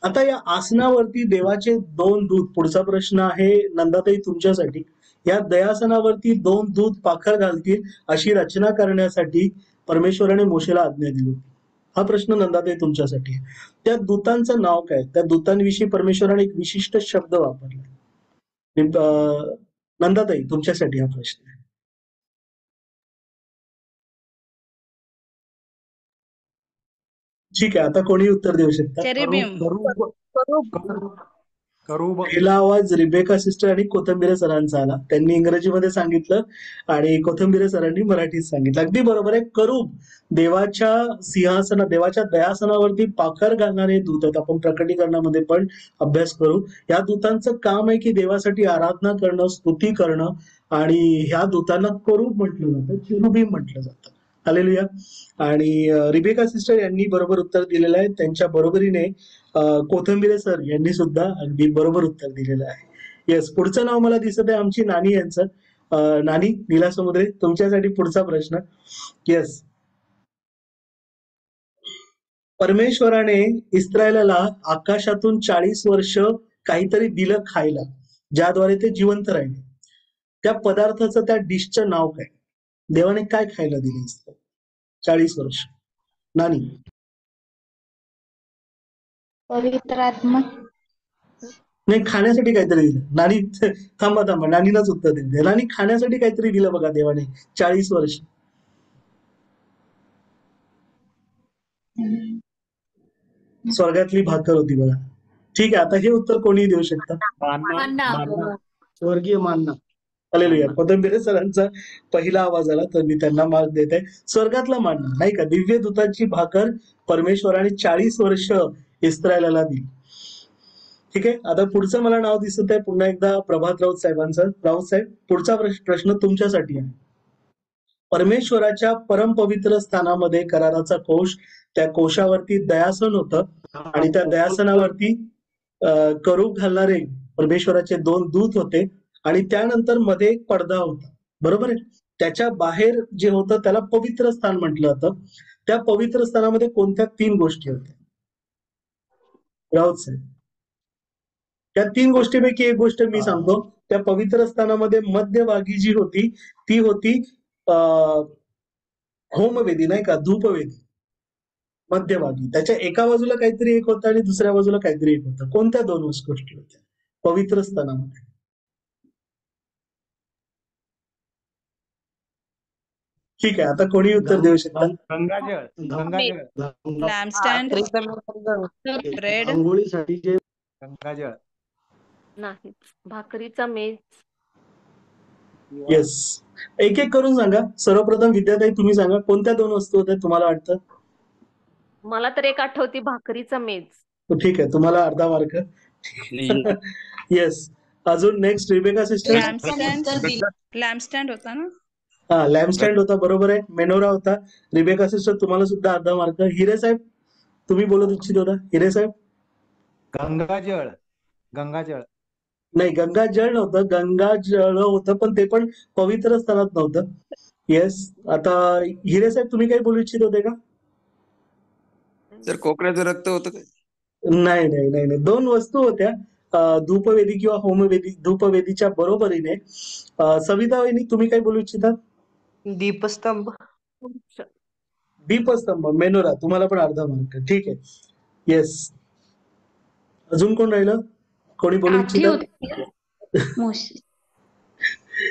आता या आसनावरती देवाचे 2 दूत, पुढचा प्रश्न आहे नंदाताई तुमच्यासाठी. या दयासनावरती 2 दूत पाखर घालतील अशी रचना करण्यासाठी परमेश्वराने मोशेला आज्ञा दिली होती. हा प्रश्न नंदाताई तुमच्यासाठी आहे. त्या दूतांचं नाव काय? त्या दूतांविषयी परमेश्वराने एक विशिष्ट शब्द वापरला. नंदाताई, तुमच्यासाठी हा प्रश्न आहे. ठीक आहे, आता कोणी उत्तर देऊ शकता? करूब. करूब पहिला आवाज रिबेका सिस्टर आणि कोथंबिरे सरांचा आला. त्यांनी इंग्रजीमध्ये सांगितलं आणि कोथंबिरे सरांनी मराठीत सांगितलं. अगदी बरोबर आहे. करूब देवाच्या देवाच्या दयासनावरती पाखर घालणारे दूत आहेत. आपण प्रकटीकरणामध्ये पण अभ्यास करू. या दूतांचं काम आहे की देवासाठी आराधना करणं, स्तुती करणं, आणि ह्या दूतांना करूब म्हटलं जातं, चिरुबीम म्हटलं जातं. हालेलुया. आणि रिबेका सिस्टर यांनी बरोबर उत्तर दिलेलं आहे. त्यांच्या बरोबरीने कोथंबिरे सर यांनी सुद्धा अगदी बरोबर उत्तर दिलेलं आहे. येस, पुढचं नाव मला दिसत आहे आमची नानी यांचं. नानी नीला समुद्रे, तुमच्यासाठी पुढचा प्रश्न. येस, परमेश्वराने इस्रायलाला आकाशातून 40 वर्ष काहीतरी दिलं खायला, ज्याद्वारे ते जिवंत राहिले. त्या पदार्थाचं, त्या डिशचं नाव काय? देवाने काय खायला दिले 40 वर्ष? नानी. पवित्र आत्मा. नाही, खाण्यासाठी काहीतरी दिलं. नानी थांबा, नानीलाच उत्तर दिलं. नानी, खाण्यासाठी काहीतरी दिलं बघा देवाने 40 वर्ष. स्वर्गातली भाकर होती बघा. ठीक आहे, आता हे उत्तर कोणीही देऊ शकतं. मान्ना. स्वर्गीय मानना. हालेलुया. कोथंबिरे सरांचा पहिला आवाज आला तर मी त्यांना मार्क देत आहे. स्वर्गातला मानना, नाही का? दिव्य दूताची भाकर परमेश्वराने 40 वर्ष इस्रायलाला दिली. ठीक आहे, आता पुढचं मला नाव दिसत आहे पुन्हा एकदा प्रभात राऊत साहेबांचं. राऊत साहेब, पुढचा प्रश्न तुमच्यासाठी आहे. परमेश्वराच्या परमपवित्र स्थानामध्ये कराराचा कोश, त्या कोशावरती दयासन होतं आणि त्या दयासनावरती करूब घालणारे परमेश्वराचे 2 दूत होते आणि त्यानंतर मध्ये एक पडदा होता. बरोबर आहे. त्याच्या बाहेर जे होतं त्याला पवित्र स्थान म्हटलं जातं. त्या पवित्र स्थानामध्ये कोणत्या 3 गोष्टी होत्या? राऊत साहेब, त्या 3 गोष्टीपैकी एक गोष्ट मी सांगतो. त्या पवित्र स्थानामध्ये मध्यभागी जी होती ती होती होमवेदी, नाही का? धूपवेदी मध्यभागी. त्याच्या एका बाजूला काहीतरी एक होतं आणि दुसऱ्या बाजूला काहीतरी एक होतं. कोणत्या 2 गोष्टी होत्या पवित्र स्थानामध्ये? ठीक आहे, आता कोणी उत्तर देऊ शकतं? गंगाजळ. लॅम्पस्टँड, ब्रेड. आंघोळीसाठी जे गंगाजळ. नाही, भाकरीचा मेज. येस, एक एक करून सांगा. सर्वप्रथम विद्याताई तुम्ही सांगा, कोणत्या 2 वस्तू होत्या तुम्हाला वाटतं? मला तर एक आठवती, भाकरीचा मेज. ठीक आहे, तुम्हाला अर्धा मार्क. येस, अजून नेक्स्ट रिबेका सिस्टर. लॅम्पस्टँड होता ना? हा, लॅम्पस्टँड होता, बरोबर आहे. मेनोरा होता. रिबेका सिस्टर, तुम्हाला सुद्धा अर्धा मार्क. हिरे साहेब, तुम्ही बोलत इच्छित होता. हिरे साहेब. गंगाजळ. गंगाजळ. नाही, गंगाजळ नव्हतं. गंगाजळ होतं पण ते पण पवित्र स्थानात नव्हतं. येस, आता हिरे साहेब तुम्ही काही बोलू इच्छित होते का? सर, कोकणाचं रक्त होतं काय? नाही नाही नाही नाही, 2 वस्तू होत्या धूपवेदी किंवा होमवेदी. धूपवेदीच्या बरोबरीने सविता वहिनी तुम्ही काय बोलू इच्छिता? दीपस्तंभ. दीपस्तंभ, मेनोरा. तुम्हाला पण अर्धा मार्क. ठीक आहे. येस, अजून कोण राहिलं? कोणी बोलू इच्छिता?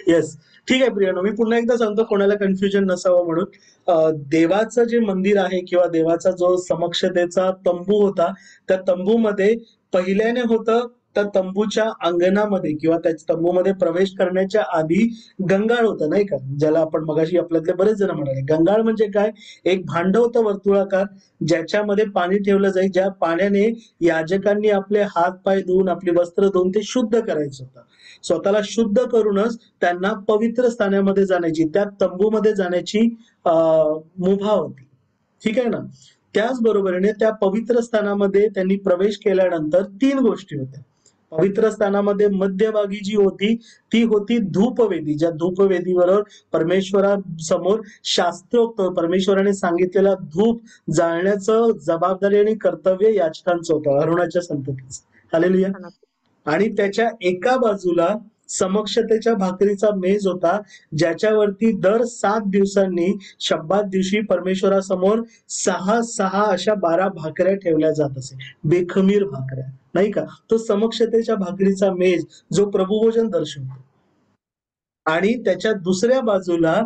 येस, ठीक आहे प्रियानो, मी पुन्हा एकदा सांगतो कोणाला कन्फ्युजन नसावं म्हणून. देवाचं जे मंदिर आहे किंवा देवाचा जो समक्षतेचा तंबू होता, त्या तंबूमध्ये पहिल्याने होतं त्या तंबूच्या अंगणामध्ये किंवा त्या तंबूमध्ये प्रवेश करण्याच्या आधी गंगाळ होतं, नाही का? ज्याला आपण मगाशी आपल्यातले बरेच जण म्हणाले. गंगाळ म्हणजे काय? एक भांड होतं वर्तुळाकार, ज्याच्यामध्ये पाणी ठेवलं जाईल, ज्या पाण्याने याजकांनी आपले हात पाय धुवून, आपली वस्त्र धुवून ते शुद्ध करायचं होतं. स्वतःला शुद्ध करूनच त्यांना पवित्र स्थानामध्ये जाण्याची, त्या तंबूमध्ये जाण्याची मुभा होती. ठीक आहे ना? त्याचबरोबरीने त्या पवित्र स्थानामध्ये त्यांनी प्रवेश केल्यानंतर 3 गोष्टी होत्या. पवित्र स्थानामध्ये मध्यभागी जी होती ती होती धूपवेदी, ज्या धूपवेदीवर परमेश्वरासमोर शास्त्रोक्त परमेश्वराने सांगितलेला धूप जाळण्याचं जबाबदारी आणि कर्तव्य याचकांचं होतं, अरुणाच्या संततीचं. हालेलुया. आणि त्याच्या एका बाजूला समक्षतेच्या भाकरीचा मेज होता, ज्याच्यावरती दर 7 दिवसांनी शब्बात दिवशी परमेश्वरासमोर 6 अशा 12 भाकऱ्या ठेवल्या जात असे, बेखमीर भाकऱ्या, नाही का? तो समक्षतेच्या भाकरीचा मेज जो प्रभुभोजन दर्शवतो. आणि त्याच्या दुसऱ्या बाजूला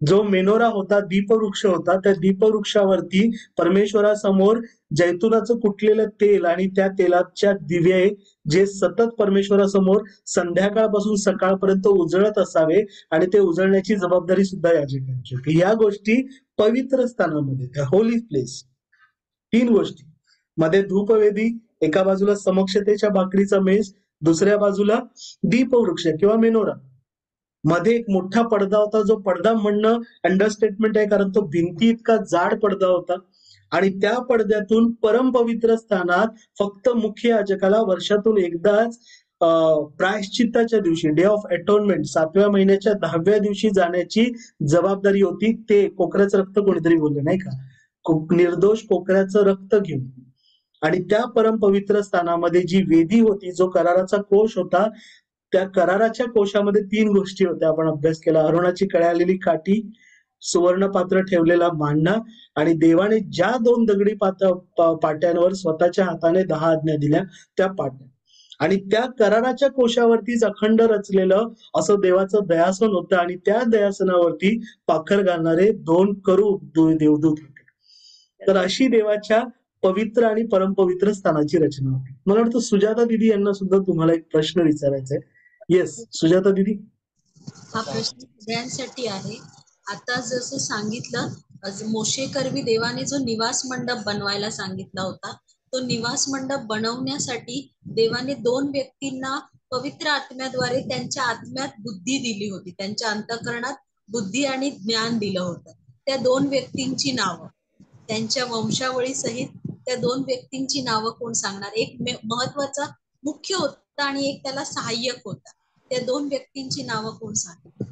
जो मेनोरा होता, दीपवृक्ष होता, त्या दीपवृक्षावरती परमेश्वरासमोर जैतुनाचं कुटलेलं तेल आणि त्या तेलाच्या दिवे जे सतत परमेश्वरासमोर संध्याकाळपासून सकाळपर्यंत उजळत असावे आणि ते उजळण्याची जबाबदारी सुद्धा याजकांची होती. या गोष्टी पवित्र स्थानामध्ये, होली प्लेस, 3 गोष्टी. मध्ये धूपवेदी, एका बाजूला समक्षतेच्या भाकरीचा मेज, दुसऱ्या बाजूला दीपवृक्ष किंवा मेनोरा, मध्ये एक मोठा पडदा होता. जो पडदा म्हणणं अंडरस्टेटमेंट आहे, कारण तो भिंती इतका जाड पडदा होता. आणि त्या पडद्यातून परमपवित्र स्थानात फक्त मुख्य याजकाला वर्षातून एकदाच प्रायश्चित्ताच्या दिवशी, डे ऑफ अटोनमेंट, 7व्या महिन्याच्या 10व्या दिवशी जाण्याची जबाबदारी होती. ते कोकऱ्याचं रक्त कोणीतरी बोललं नाही का, निर्दोष कोकऱ्याचं रक्त घेऊन. आणि त्या परमपवित्र स्थानामध्ये जी वेदी होती, जो कराराचा कोश होता, त्या कराराच्या कोशामध्ये 3 गोष्टी होत्या. आपण अभ्यास केला. अरुणाची कळ्यालेली काठी, सुवर्ण पात्र ठेवलेला मांडा आणि देवाने ज्या 2 दगडी पाट्यांवर स्वतःच्या हाताने 10 आज्ञा दिल्या त्या पाट्या. आणि त्या कराराच्या कोशावरतीच अखंड रचलेलं असं देवाचं दयासन होतं. आणि त्या दयासनावरती पाखर घालणारे 2 करूब देवदूत होते. तर अशी देवाच्या पवित्र आणि परमपवित्र स्थानाची रचना होती. मला वाटतं सुजाता दिदी यांना सुद्धा तुम्हाला एक प्रश्न विचारायचा आहे. येस, सुजाता दिदी. हा प्रश्न सगळ्यांसाठी आहे. आता जसं सांगितलं, मोशे करवी देवाने जो निवास मंडप बनवायला सांगितला होता, तो निवास मंडप बनवण्यासाठी देवाने 2 व्यक्तींना पवित्र आत्म्याद्वारे त्यांच्या आत्म्यात बुद्धी दिली होती, त्यांच्या अंतःकरणात बुद्धी आणि ज्ञान दिलं होतं. त्या 2 व्यक्तींची नावं, त्यांच्या वंशावळी सहित त्या 2 व्यक्तींची नावं कोण सांगणार? एक महत्वाचा मुख्य होता आणि एक त्याला सहाय्यक होता. त्या 2 व्यक्तींची नावं कोण सांगणार?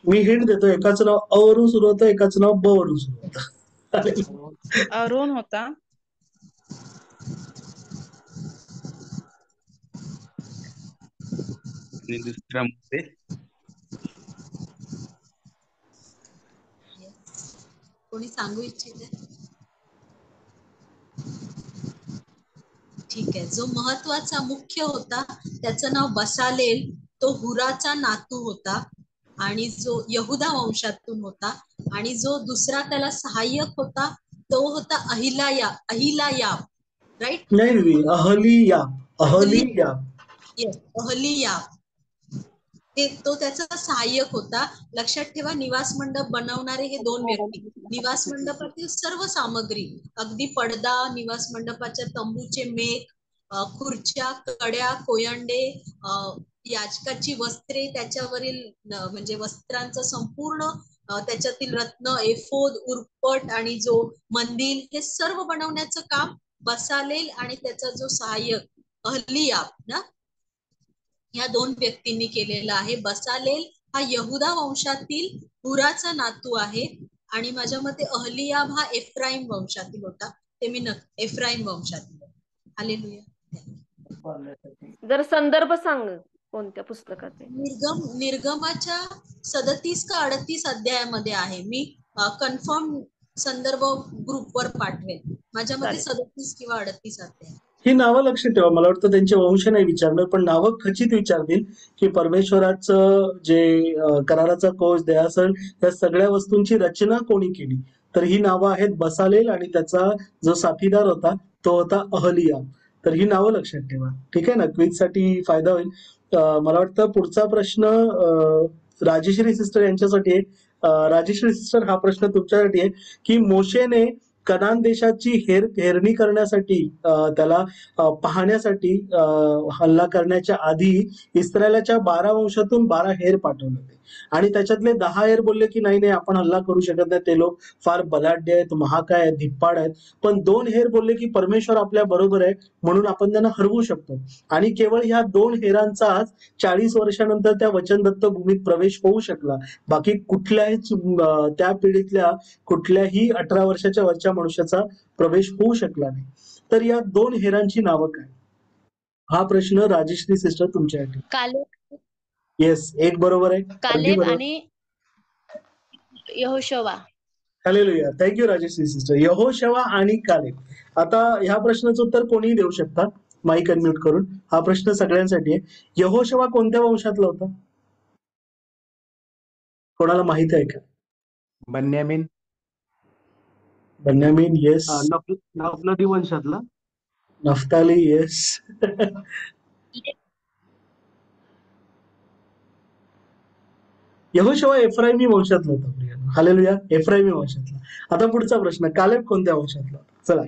मी हिंट देतो. एकाचं नाव अ वरून सुरू होतं, एकाचं नाव ब वरून सुरू होतं. अरुण होता. आणि दुसरा मध्ये कोणी सांगू इच्छिते? ठीक आहे. जो महत्वाचा मुख्य होता त्याचं नाव बसालेल, तो हुराचा नातू होता आणि जो यहुदा वंशातून होता. आणि जो दुसरा त्याला सहाय्यक होता तो होता अहिलायाब, राईट? नाही, अहलियाब. येस, अहलियाब. तो त्याचा सहाय्यक होता. लक्षात ठेवा, निवास मंडप बनवणारे हे 2 व्यक्ती. निवास मंडपातील सर्व सामग्री, अगदी पडदा, निवास मंडपाच्या तंबूचे मेघ, खुर्च्या, कड्या, कोयंडे, याजकाची वस्त्रे, त्याच्यावरील म्हणजे वस्त्रांचं संपूर्ण त्याच्यातील रत्न, एफोद, उरपट आणि जो मंदिर, हे सर्व बनवण्याचं काम बसालेल आणि त्याचा जो सहाय्यक अहलियाब ना, या 2 व्यक्तींनी केलेला आहे. बसालेल हा यहुदा वंशातील हुराचा नातू आहे आणि माझ्या मते अहलियाब हा एफ्राईम वंशातील होता. ते मी एफ्राईम वंशातील. हालेलुया. जर संदर्भ सांग कोणत्या पुस्तकाचे? निर्गमाच्या 37 का 38 अध्यायामध्ये आहे. मी कन्फर्म संदर्भ ग्रुपवर पाठवेल. माझ्या मते 37 किंवा 38 अध्याय. ही नावं लक्षात ठेवा. मला वाटतं त्यांचे वंश नाही विचारणार, पण नावं खचित विचारतील की परमेश्वराचं जे कराराचा कोश, दयासन, या सगळ्या वस्तूंची रचना कोणी केली. तर ही नावं आहेत बसालेल आणि त्याचा जो साथीदार होता तो होता अहलियाब. तर ही नावं लक्षात ठेवा. ठीक आहे ना, क्विज साठी फायदा होईल. मला वाटतं पुढचा प्रश्न राजेश्री सिस्टर यांच्यासाठी आहे. राजेश्री सिस्टर, हा प्रश्न तुमच्यासाठी आहे की मोशेने कनान देशाची हेरणी करण्यासाठी, त्याला पाहण्यासाठी हल्ला करण्याच्या आधी इस्रायलाच्या 12 वंशातून 12 हेर पाठवले होते. आणि त्याच्यातले 10 हेर बोलले की नाही आपण हल्ला करू शकत नाही, ते लोक फार बलाढ्य आहेत, महाकाय आहेत, धिप्पाड आहेत. पण 2 हेर बोलले की परमेश्वर आपल्या बरोबर आहे म्हणून आपण त्यांना हरवू शकतो. आणि केवळ ह्या 2 हेरांचाच 40 वर्षानंतर त्या वचनदत्त भूमीत प्रवेश होऊ शकला. बाकी कुठल्याही त्या पिढीतल्या कुठल्याही 18 वर्षाच्या वरच्या मनुष्याचा प्रवेश होऊ शकला नाही. तर या 2 हेरांची नावं काय? हा प्रश्न राजेश्री सिस्टर तुमच्यासाठी. कालेब. येस, एक बरोबर आहे. कालेब आणि यहोशवा. हालेलुया. Thank you Rajeshree sister. यहोशवा आणि कालेब. आता ह्या प्रश्नाचं उत्तर कोणीही देऊ शकता माईक अनम्यूट करून. हा प्रश्न सगळ्यांसाठी आहे. यहोशवा कोणत्या वंशातला होता? कोणाला माहित आहे का? बन्यामीन. बेन्यामीन येस. नफलती वंशातला. Naphtali yes. यहोशुआ एफ्राइमी वंशातला होता प्रिया. हालेलुया, एफ्राइमी वंशातला. आता पुढचा प्रश्न, कालेब कोणत्या वंशातला होता? चला,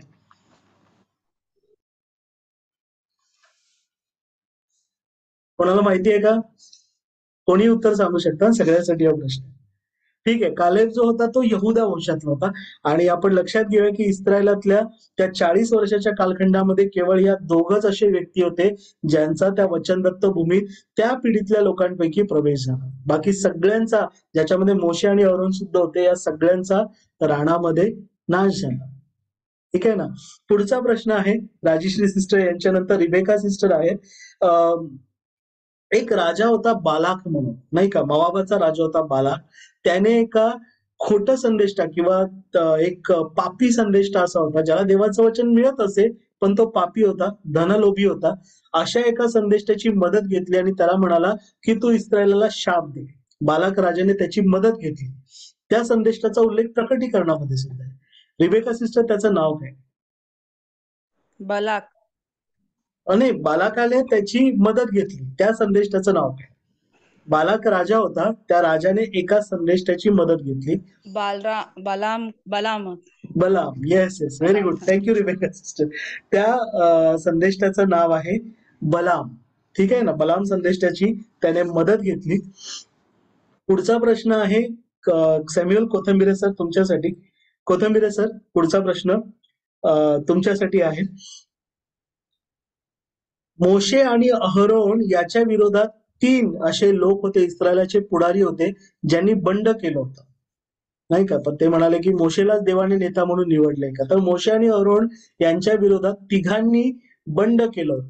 कोणाला माहिती आहे का? कोणी उत्तर सांगू शकता? सगळ्यासाठी हा प्रश्न. ठीक आहे, कालेब जो होता तो यहुदा वंशातला होता. आणि आपण लक्षात घेऊया की इस्रायलातल्या त्या 40 वर्षाच्या कालखंडामध्ये केवळ या दोघच असे व्यक्ती होते ज्यांचा त्या वचनदत्त भूमीत त्या पिढीतल्या लोकांपैकी प्रवेश झाला. बाकी सगळ्यांचा, ज्याच्यामध्ये मोशे आणि अरोन सुद्धा होते, या सगळ्यांचा राणामध्ये नाश झाला. ठीक आहे ना. पुढचा प्रश्न आहे, राजश्री सिस्टर यांच्यानंतर रिबेका सिस्टर आहे. एक राजा होता बालाक म्हणून, नाही का, मोवाबाचा राजा होता बालाक. त्याने एका खोटं संदेष्टा किंवा एक पापी संदेष्टा असा होता, ज्याला देवाचं वचन मिळत असे पण तो पापी होता, धनलोभी होता. अशा एका संदेष्टाची मदत घेतली आणि त्याला म्हणाला की तू इस्रायलाला शाप दे. बालाक राजाने त्याची मदत घेतली. त्या संदेष्टाचा उल्लेख प्रकटीकरणामध्ये सुद्धा आहे. रिबेका सिस्टर, त्याचं नाव काय? बलाक. नाही, बालाकाने त्याची मदत घेतली. त्या संदेष्टाचं नाव काय? बालाक राजा होता, त्या राजाने एका संदेष्टाची मदत घेतली. बलाम. बलाम. Yes yes, very good, thank you Rebecca sister. त्या संदेष्टाचं नाव आहे बलाम. ठीक आहे ना. बलाम संदेष्टाची त्याने मदत घेतली. पुढचा प्रश्न आहे सॅम्युअल कोथंबिरे सर तुमच्यासाठी. कोथंबिरे सर, पुढचा प्रश्न तुमच्यासाठी आहे. मोशे आणि अहरोन याच्या विरोधात 3 असे लोक होते, इस्रायलाचे पुढारी होते, ज्यांनी बंड केलं होतं, नाही का. पण ते म्हणाले की मोशेलाच देवाने नेता म्हणून निवडलंय का? तर मोशे आणि अहरोन यांच्या विरोधात 3घांनी बंड केलं होतं.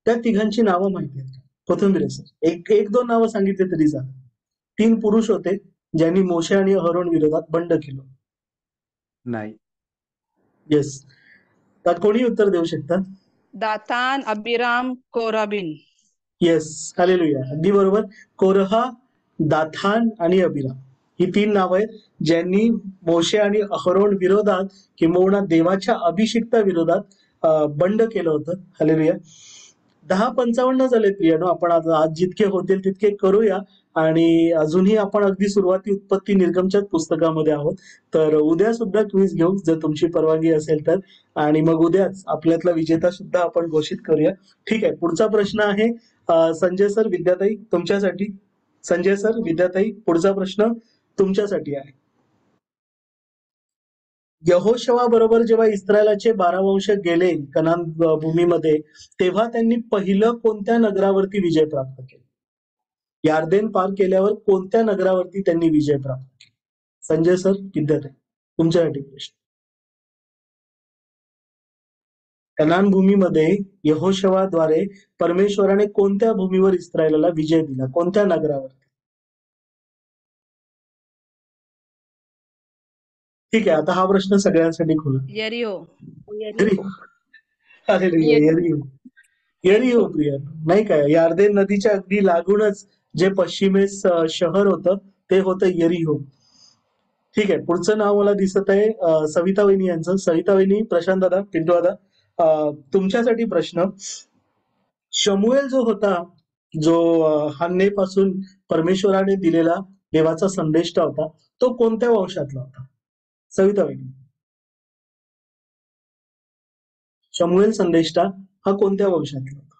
त्या 3घांची नावं माहिती आहेत का? कोथंबिरे सर, एक दोन नावं सांगितले तरी चालेल. 3 पुरुष होते ज्यांनी मोशे आणि अहरोन विरोधात बंड केलं. नाही. येस, तर कोणी उत्तर देऊ शकता? दातान, अबिराम, कोराबिन. येस, हालेलुया, अगदी बरोबर. कोरहा, दाथान आणि अबिराम ही 3 नावं आहेत ज्यांनी मोशे आणि अहरोन विरोधात किंबहुना देवाच्या अभिषिक्ता विरोधात बंड केलं होतं. हालेलुया. 10:55 झाले प्रियानो. आपण आज जितके होतील तितके करूया. आणि अजूनही आपण अगदी सुरुवाती उत्पत्ती निर्गमच्याच पुस्तकामध्ये आहोत. तर उद्या सुद्धा क्विज घेऊ जर तुमची परवानगी असेल तर. आणि मग उद्याच आपल्यातला विजेता सुद्धा आपण घोषित करूया. ठीक आहे, पुढचा प्रश्न आहे संजय सर, विद्याताई तुमच्यासाठी. संजय सर, विद्याताई, पुढचा प्रश्न तुमच्यासाठी आहे. यहोशुआ बरोबर जेव्हा इस्रायलाचे 12 वंश गेले कनान भूमीमध्ये, तेव्हा त्यांनी पहिलं कोणत्या नगरावरती विजय प्राप्त केला? यार्देन पार केल्यावर कोणत्या नगरावरती त्यांनी विजय प्राप्त केला? संजय सर, विद्याताई तुमच्यासाठी प्रश्न. कनान भूमीमध्ये यहोशुआद्वारे परमेश्वराने कोणत्या भूमीवर इस्रायलाला विजय दिला? कोणत्या नगरावरती? ठीक आहे, आता हा प्रश्न सगळ्यांसाठी खुला. यरिहो. यरिहो प्रिया, नाही काय, यार्देन नदीच्या अगदी लागूनच जे पश्चिमेस शहर होतं ते होतं यरिहो. ठीक आहे, पुढचं नाव मला दिसत आहे सविता वहिनी यांचं. सविता वहिनी, प्रशांत दादा, पिंटू दादा, तुमच्यासाठी प्रश्न. शमुएल जो होता, जो हन्नेपासून परमेश्वराने दिलेला देवाचा संदेष्टा होता, तो कोणत्या वंशातला होता? सविता वहिनी, शमुएल संदेष्टा हा कोणत्या वंशातला होता?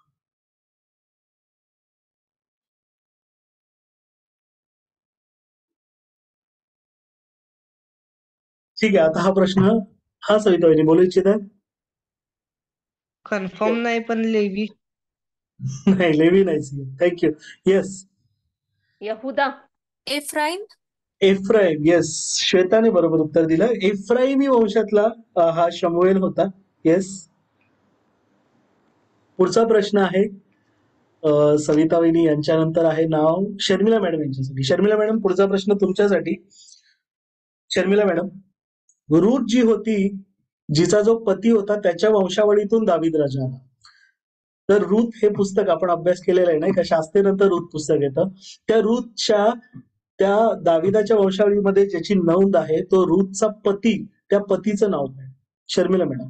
ठीक आहे, आता हा प्रश्न हा सविता वहिनी बोलू इच्छित आहे? कन्फर्म नाही, पण लेवी. नाही, लेवी नाही. थँक्यू. येस, यहुदा. एफ्राईम. एफ्राईम. येस, श्वेताने बरोबर उत्तर दिलं. एफ्राईमी वंशातला हा शमुएल होता. येस. पुढचा प्रश्न आहे सविता वहिनी यांच्यानंतर आहे नाव शर्मिला मॅडम यांच्यासाठी. शर्मिला मॅडम, पुढचा प्रश्न तुमच्यासाठी. शर्मिला मॅडम, रूथ जी होती, जिचा जो पती होता, त्याच्या वंशावळीतून दावीद राजा आला. तर रूथ हे पुस्तक आपण अभ्यास केलेलं आहे, नाही का, शास्त्रेनंतर रूथ पुस्तक येतं. त्या रूथच्या, त्या दाविदाच्या वंशावळीमध्ये ज्याची नोंद आहे, तो रूथचा पती त्या पतीचं नाव काय? शर्मिला मॅडम.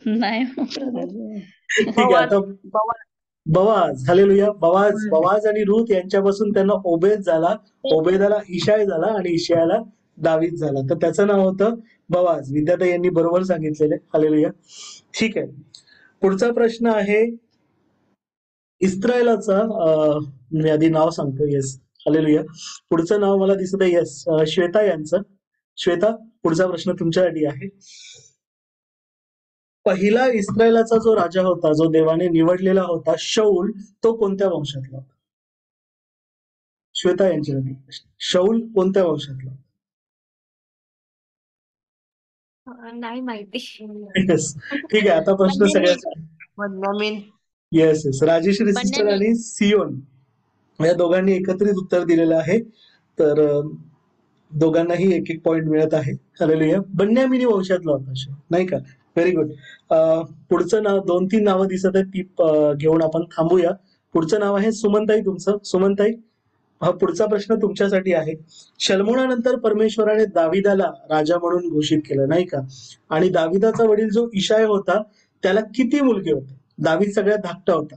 नाही ठीक आहे, आता बवाज, हालेलुया. बवाज आणि रूथ यांच्यापासून त्यांना ओबेद झाला, ओबेदाला इशाय झाला आणि इशायाला दावीद झाला. तर त्याचं नाव होतं बवाज. विद्याताई यांनी बरोबर सांगितलेले. हालेलुया. ठीक आहे, पुढचा प्रश्न आहे इस्रायलाचा. मी आधी नाव सांगतो. Yes, hallelujah. पुढचं नाव मला दिसत आहे. येस, श्वेता यांचं. श्वेता, पुढचा प्रश्न तुमच्यासाठी आहे. पहिला इस्रायलाचा जो राजा होता, जो देवाने निवडलेला होता, शौल, तो कोणत्या वंशातला होता? श्वेता यांच्यासाठी प्रश्न. शौल कोणत्या वंशातला? नाही माहिती. येस, ठीक आहे. आता प्रश्न सगळ्यात. बन्यामीन. येस येस, राजेश्री सिस्टर बन्यामीन. आणि सियोन या दोघांनी एकत्रित उत्तर दिलेलं आहे. तर दोघांनाही एक एक पॉइंट मिळत आहे. हालेलुया. बन्यामिनी वंशातला होता शौल, नाही का? Very good. पुढचं नाव, 2-3 नावं दिसत आहेत, ती घेऊन आपण थांबूया. पुढचं नाव आहे सुमनताई तुमचं. सुमनताई, हा पुढचा प्रश्न तुमच्यासाठी आहे. शल्मोनानंतर परमेश्वराने दाविदाला राजा म्हणून घोषित केलं, नाही का? आणि दाविदाचा वडील जो इशाय होता, त्याला किती मुलगे होते? दावीद सगळ्यात धाकटा होता.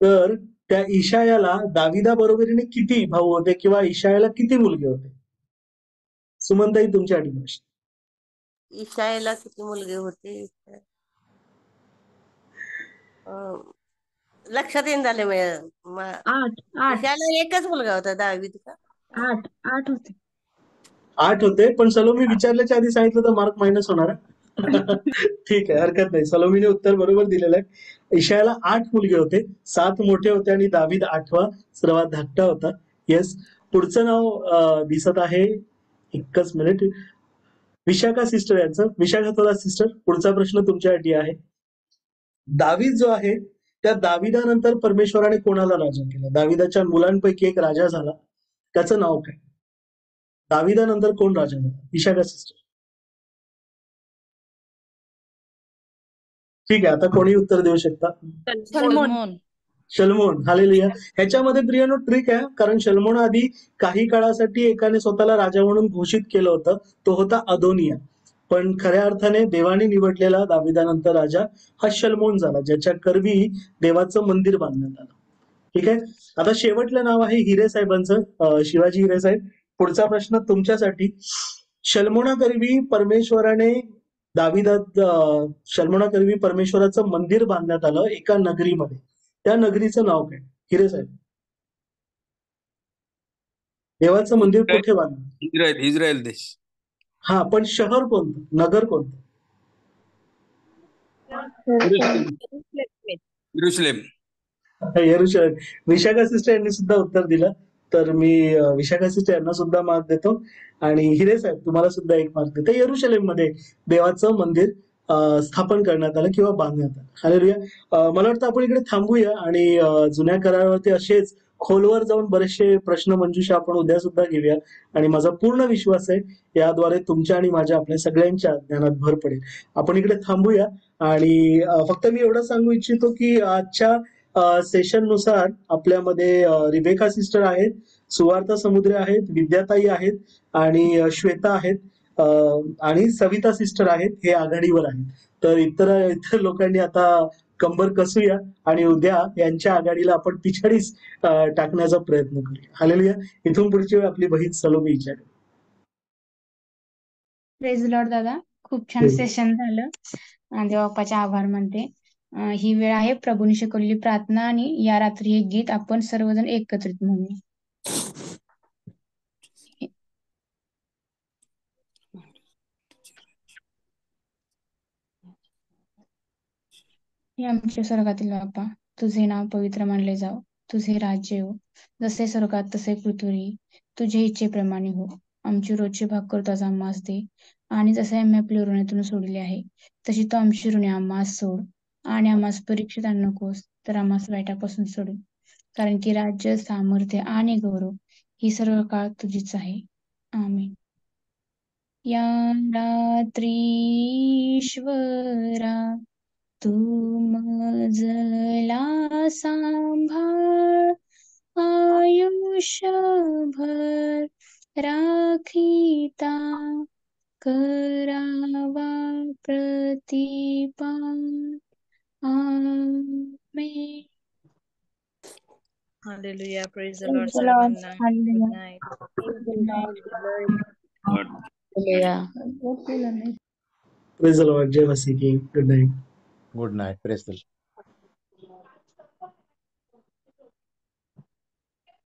तर त्या इशायाला दाविदा बरोबरीने किती भाऊ होते किंवा इशायाला किती मुलगे होते? सुमनताई, तुमच्यासाठी प्रश्न. इशायाला किती मुलगे होते? लक्षात येईन झाले इशायाला एकच मुलगा होता दावीद का? 8 होते. 8 होते, पण सलोमी विचारल्याच्या आधी सांगितलं तर मार्क मायनस होणार आहे. ठीक आहे, हरकत नाही. सलोमीने उत्तर बरोबर दिलेलं आहे. इशायाला 8 मुलगे होते, 7 मोठे होते आणि दावीद 8वा सर्वात धाकटा होता. येस, पुढचं नाव दिसत आहे. एकच मिनिट. विशाखा सिस्टर यांचं. विशाखा थोडा सिस्टर, पुढचा प्रश्न तुमच्यासाठी आहे. दावीद जो आहे, त्या दाविदानंतर परमेश्वराने कोणाला राजा केलं? दाविदाच्या मुलांपैकी एक राजा झाला, त्याचं नाव काय? दाविदानंतर कोण राजा झाला? विशाखा सिस्टर. ठीक आहे, आता कोणी उत्तर देऊ शकता? सलमोन. शल्मोन. हालेलुया. ह्याच्यामध्ये प्रियानो ट्रिक आहे, कारण शल्मोन आधी काही काळासाठी एकाने स्वतःला राजा म्हणून घोषित केलं होतं, तो होता अदोनिया. पण खऱ्या अर्थाने देवाने निवडलेला दाविदानंतर राजा हा शल्मोन झाला, ज्याच्या करवी देवाचं मंदिर बांधण्यात आलं. ठीक आहे, आता शेवटलं नाव आहे हिरे साहेबांचं, शिवाजी हिरे साहेब. पुढचा प्रश्न तुमच्यासाठी. शल्मोनाकरवी परमेश्वराने शल्मोनाकरवी परमेश्वराचं मंदिर बांधण्यात आलं एका नगरीमध्ये. त्या नगरीचं नाव काय? हिरे साहेब, देवाचं मंदिर कुठे बांधलं? इस्रायल देश. हा, पण शहर कोणतं, नगर कोणतं? यरुशलेम. यरुशलेम. विशाखा सिस्टर यांनी सुद्धा उत्तर दिलं, तर मी विशाखा सिस्टर यांना सुद्धा मार्क देतो आणि हिरे साहेब तुम्हाला सुद्धा एक मार्क देतो. यरुशलेम मध्ये देवाचं मंदिर स्थापन करण्यात आलं किंवा बांधण्यात आलं. हालेलुया. मला वाटतं आपण इकडे थांबूया आणि जुन्या करारावरती असेच खोलवर जाऊन बरेचसे प्रश्न मंजुषा आपण उद्या सुद्धा घेऊया. आणि माझा पूर्ण विश्वास आहे याद्वारे तुमच्या आणि माझ्या, आपल्या सगळ्यांच्या ज्ञानात भर पडेल. आपण इकडे थांबूया आणि फक्त मी एवढं सांगू इच्छितो की आजच्या सेशन नुसार आपल्यामध्ये रिबेका सिस्टर आहेत, सुवार्ता समुद्रे आहेत, विद्याताई आहेत आणि श्वेता आहेत आणि सविता सिस्टर आहेत, हे आघाडीवर आहेत. तर इतर लोकांनी आता कंबर कसूया आणि उद्या यांच्या आघाडीला आपण पिछाडीच टाकण्याचा प्रयत्न करूया. हालेलुया. इथून पुढची वेळ आपली बहीण सलोमी विचारेल. प्रेज लॉर्ड दादा, खूप छान सेशन झालं. देवाचे आभार मानते. ही वेळ आहे प्रभूने शिकवलेली प्रार्थना आणि या रात्री हे गीत आपण सर्वजण एकत्रित म्हणूया. हे आमच्या स्वर्गातील बाप्पा, तुझे नाव पवित्र मानले जाओ, तुझे राज्य येऊ, जसे स्वर्गात तसे पृथ्वी, तुझे इच्छेप्रमाणे हो. आमची रोजची भाकर तू आज आम्हास दे, आणि जसे आम्ही आपल्या ऋणातून सोडले आहे तशी तू आमची ऋणे आम्हास सोड, आणि आम्हास परीक्षेत आणू नकोस, तर आम्हास वाईटापासून सोडून, कारण की राज्य, सामर्थ्य आणि गौरव ही सर्व काळ तुझीच आहे. आमेन. या रात्री ईश्वरा तू मजला सांभाळ, आयुष्य आयुष्यभर राखीता करावा प्रतिपाल. आमेन. Hallelujah. Praise the Praise Lord, the Lord. सर्वांना. Good Hallelujah. night. Good night. Hallelujah. Hallelujah. Praise the lord. जय मसीह की. Good night. Good night. Praise the